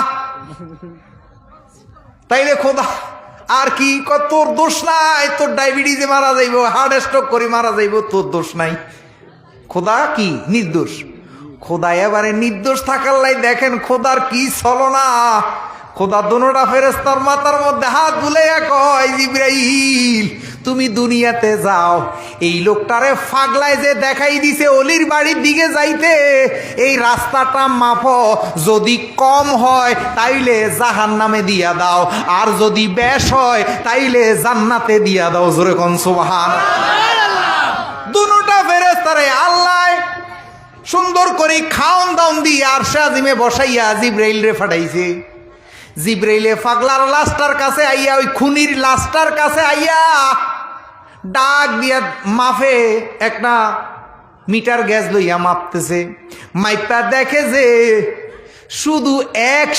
B: তাইলে খোদা আর কি? তোর দোষ নাই, তোর ডায়াবেটিসে মারা যাইব, হার্ট স্ট্রোক করে মারা যাইব, তোর দোষ নাই। খোদা কি নির্দোষ? খোদা এবারে নির্দোষ থাকার লাই দেখেন খোদার কি ছলনা। খোদা দুনোটা ফেরেশতার মাথার মধ্যে হাত বুলাইয়া কয়, জিবরাইল তুমি দুনিয়াতে যাও, এই লোকটারে ফাগলায় যে দেখাই দিছে অলির বাড়ির দিকে যাইতে, এই রাস্তাটা মাপো, যদি কম হয় তাইলে জাহান্নামে দিয়া দাও, আর যদি বেশ হয় তাইলে জান্নাতে দিয়া দাও। জোরে কোন সুবহানাল্লাহ। দুনোটা ফেরেশতারে আল্লাহ সুন্দর করে খাওন দাওন দিয়ে আরশে আজিমে বসাইয়া জিবরাইল রে ফাটাইছে। জিবরাইলে পাগলার লাশটার কাছে আইয়া, ওই খুনির লাশটার কাছে আইয়া ডাক দিয়া মাফে একটা মিটার গ্যাস লইয়া মাপতেছে। মাইপা দেখে যে শুধু এক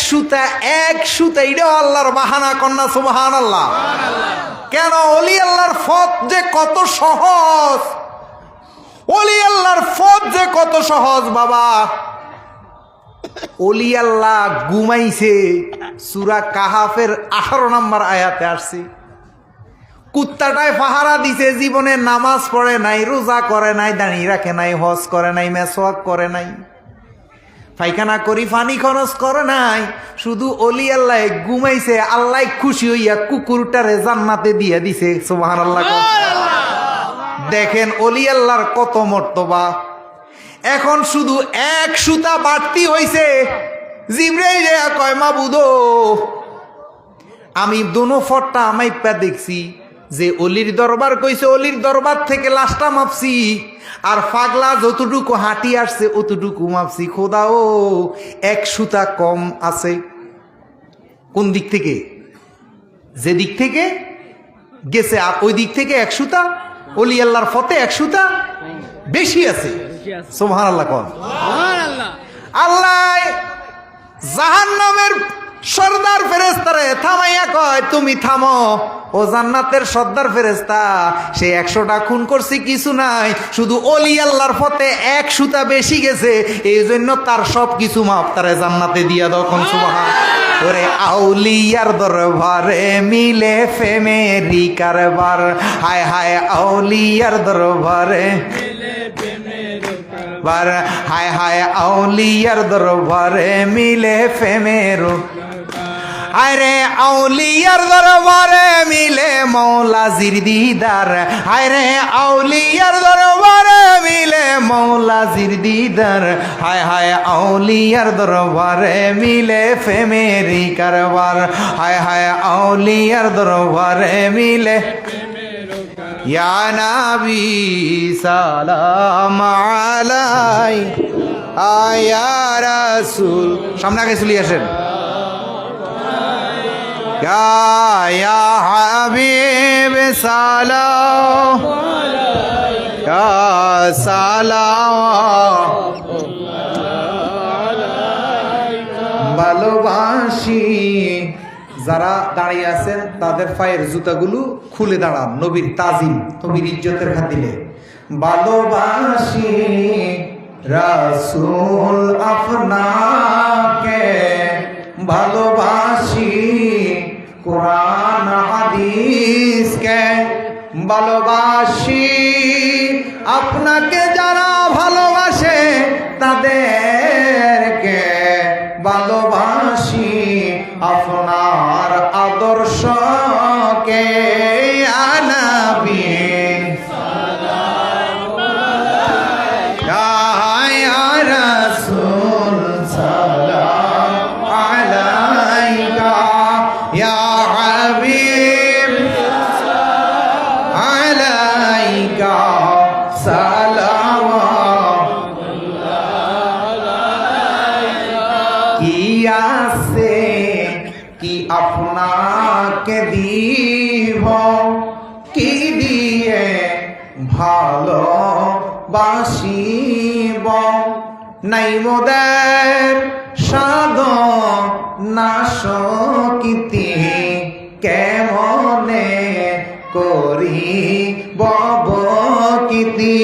B: সুতা এটাও আল্লাহর বাহানা। কন্যা সুবহানাল্লাহ। কেন? অলি আল্লাহর পথ যে কত সহজ, অলি আল্লাহর পথ যে কত সহজ বাবা। অলি আল্লাহ ঘুমাইছে, সূরা কাহাফের 18 নম্বর আয়াতে আসছে। কুত্তাটায় পাহারা দিছে, জীবনে নামাজ পড়ে নাই, রোজা করে নাই, দাঁড়ি রাখে নাই, হজ করে নাই, মেসওয়াক করে নাই, পায়খানা করি পানি খরচ করে নাই, শুধু অলি আল্লাহ ঘুমাইছে। আল্লাহ খুশি হইয়া কুকুরটারে জান্নাতে দিয়ে দিছে। সুবহানাল্লাহ। দেখেন অলি আল্লাহর কত মর্তবা। এখন শুধু এক সুতা বাড়তি হইছে। জিবরাইল কয়, মাবুদ আমি দোনো ফটটা মাইপা দেখছি, যে অলির দরবার কইছে অলির দরবার থেকে লাশটা মাপছি, আর পাগলা যতটুকু হাঁটি আসছে অতটুকু মাপছি। খোদা ও এক সুতা কম আছে। কোন দিক থেকে? যে দিক থেকে গেছে আর ওই দিক থেকে এক সুতা, অলি আল্লাহর ফতে এক সুতা বেশি আছে। সুবহানাল্লাহ। কোন আল্লাহ জাহান্নামের সর্দার ফেরেশতারে থামাইয়া কয়, তুমি থামো। ও জান্নাতের সর্দার ফেরেশতা, সে 100টা খুন করছে কিছু নাই, শুধু অলি আল্লাহর পথে এক সুতা বেশি গেছে, এই জন্য তার সব কিছু মাপ, তারে জান্নাতে দিয়া দাও। কোন সুবহানাল্লাহ। ওরে আউলিয়ার দরবারে মিলে ফেমেরি কারবার, হায় হায় আউলিয়ার দরবারে বার, হায় হায় আউলিয়ার দরবারে মিলে ফেমেরো, আরে আউলিয়ার দরবারে মিলে মৌলাজির দিদার, আরে আউলিয়ার দরবারে মিলে মৌলাজির দিদার, হায় হায় আউলিয়ার দরবারে মিলে ফেমেরি কারবার, হায় হায় আউলিয়ার দরবারে মিলে। ইয়া নবী সালাম আলাইকা ইয়া রাসূল। সামনে আগে চলে আসেন। ইয়া হাবিব সালাম ইয়া সালাম ভালোবাসি। যারা দাঁড়িয়ে আছেন তাদের পায়ের জুতাগুলো খুলে দাঁড়ান, নবীর তাজিম, নবীর ইজ্জতের খাতিরে। ভালোবাসি রাসূল আপনাকে, ভালোবাসি কোরআন হাদিসকে, ভালোবাসি আপনাকে। যারা ভালোবাসে তাদেরকে ভালোবাসি, আপনার আদর্শকে। ইয়া নবী ইয়া রাসূল সালাম আলাইকা, ইয়া হাবিব আলাইকা সালাম। কি আছে কি আপনাকে দিব, কি দিয়ে ভালোবাসিব, নাই মোদের সাধনা শক্তি, কেমনে করি ববকিতি।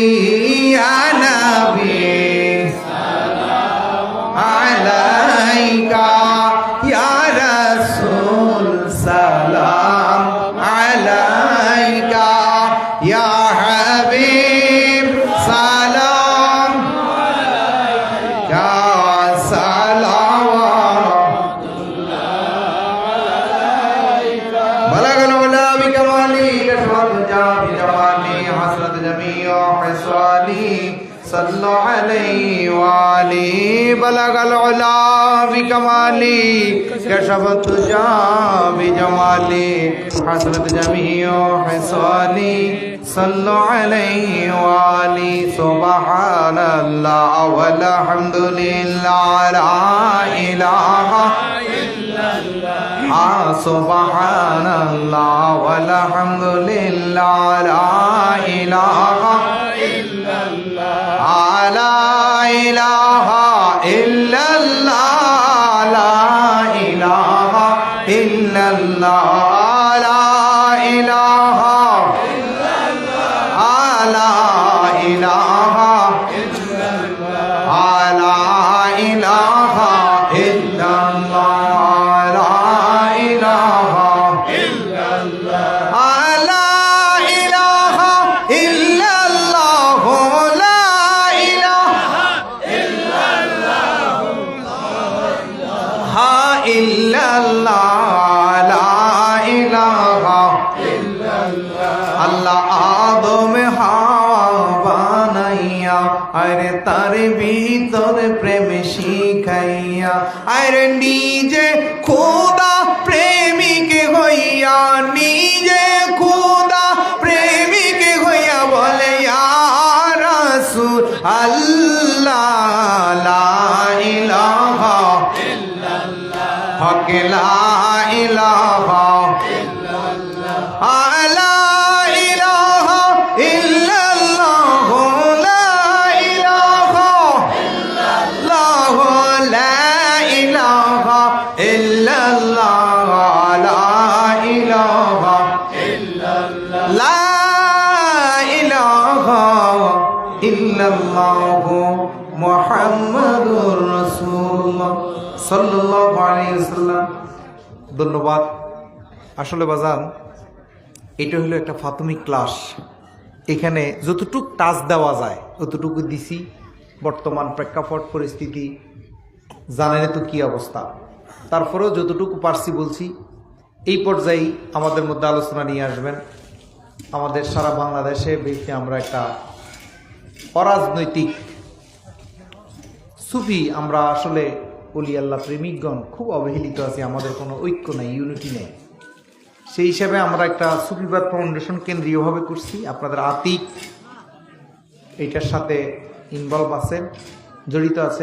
B: ইয়া নবী আলাইকা ইয়া রাসূল সালাম আলাইকা, ইয়া হাবিব সালাম আলাইকা وآله بلغ العلا بكماله كشف الدجى بجماله حسنت جميع خصاله صلوا عليه وآله سبحان الله والحمد لله لا إله إلا الله سبحان الله والحمد لله لا إله إلا الله لا إله إلا الله لا إله إلا الله لا إله لا إله إلا الله لا إله إلا الله لا إله إلا الله لا إله إلا الله لا إله আল্লাহ আদম হাওয়া বানাইয়া আরে তার ভিতর প্রেম শিখাইয়া আরে নিজে খোদা প্রেমিক হইয়া নিজে খোদা প্রেমিক হইয়া বলে ইয়া রাসূল আল্লাহ লা ইলাহা ইল্লাল্লাহ হক লা ইলাহা لا إله إلا الله لا إله إلا الله لا إله إلا الله لا إله إلا الله لا إله إلا الله محمد رسول الله صلى الله عليه وسلم ধন্যবাদ। আসলে বাজান এটা হলো একটা প্রাথমিক ক্লাস, এখানে যতটুকু টাচ দেওয়া যায় ততটুকু দিছি। বর্তমান প্রেক্ষাপট পরিস্থিতি জানেন তো কি অবস্থা, তারপরেও যতটুকু পারছি বলছি। এই পর্যায়ে আমাদের মধ্যে আলোচনা নিয়ে আসবেন আমাদের সারা বাংলাদেশে বেশি আমরা একটা অরাজনৈতিক সুফি, আমরা আসলে অলি আল্লাহ প্রেমিকগণ খুব অবহেলিত আছি, আমাদের কোনো ঐক্য নেই, ইউনিটি নেই। সেই হিসাবে আমরা একটা সুফিবাদ ফাউন্ডেশন কেন্দ্রীয়ভাবে করছি। আপনাদের আতিক এইটার সাথে ইনভলভ আছেন, জড়িত আছেন।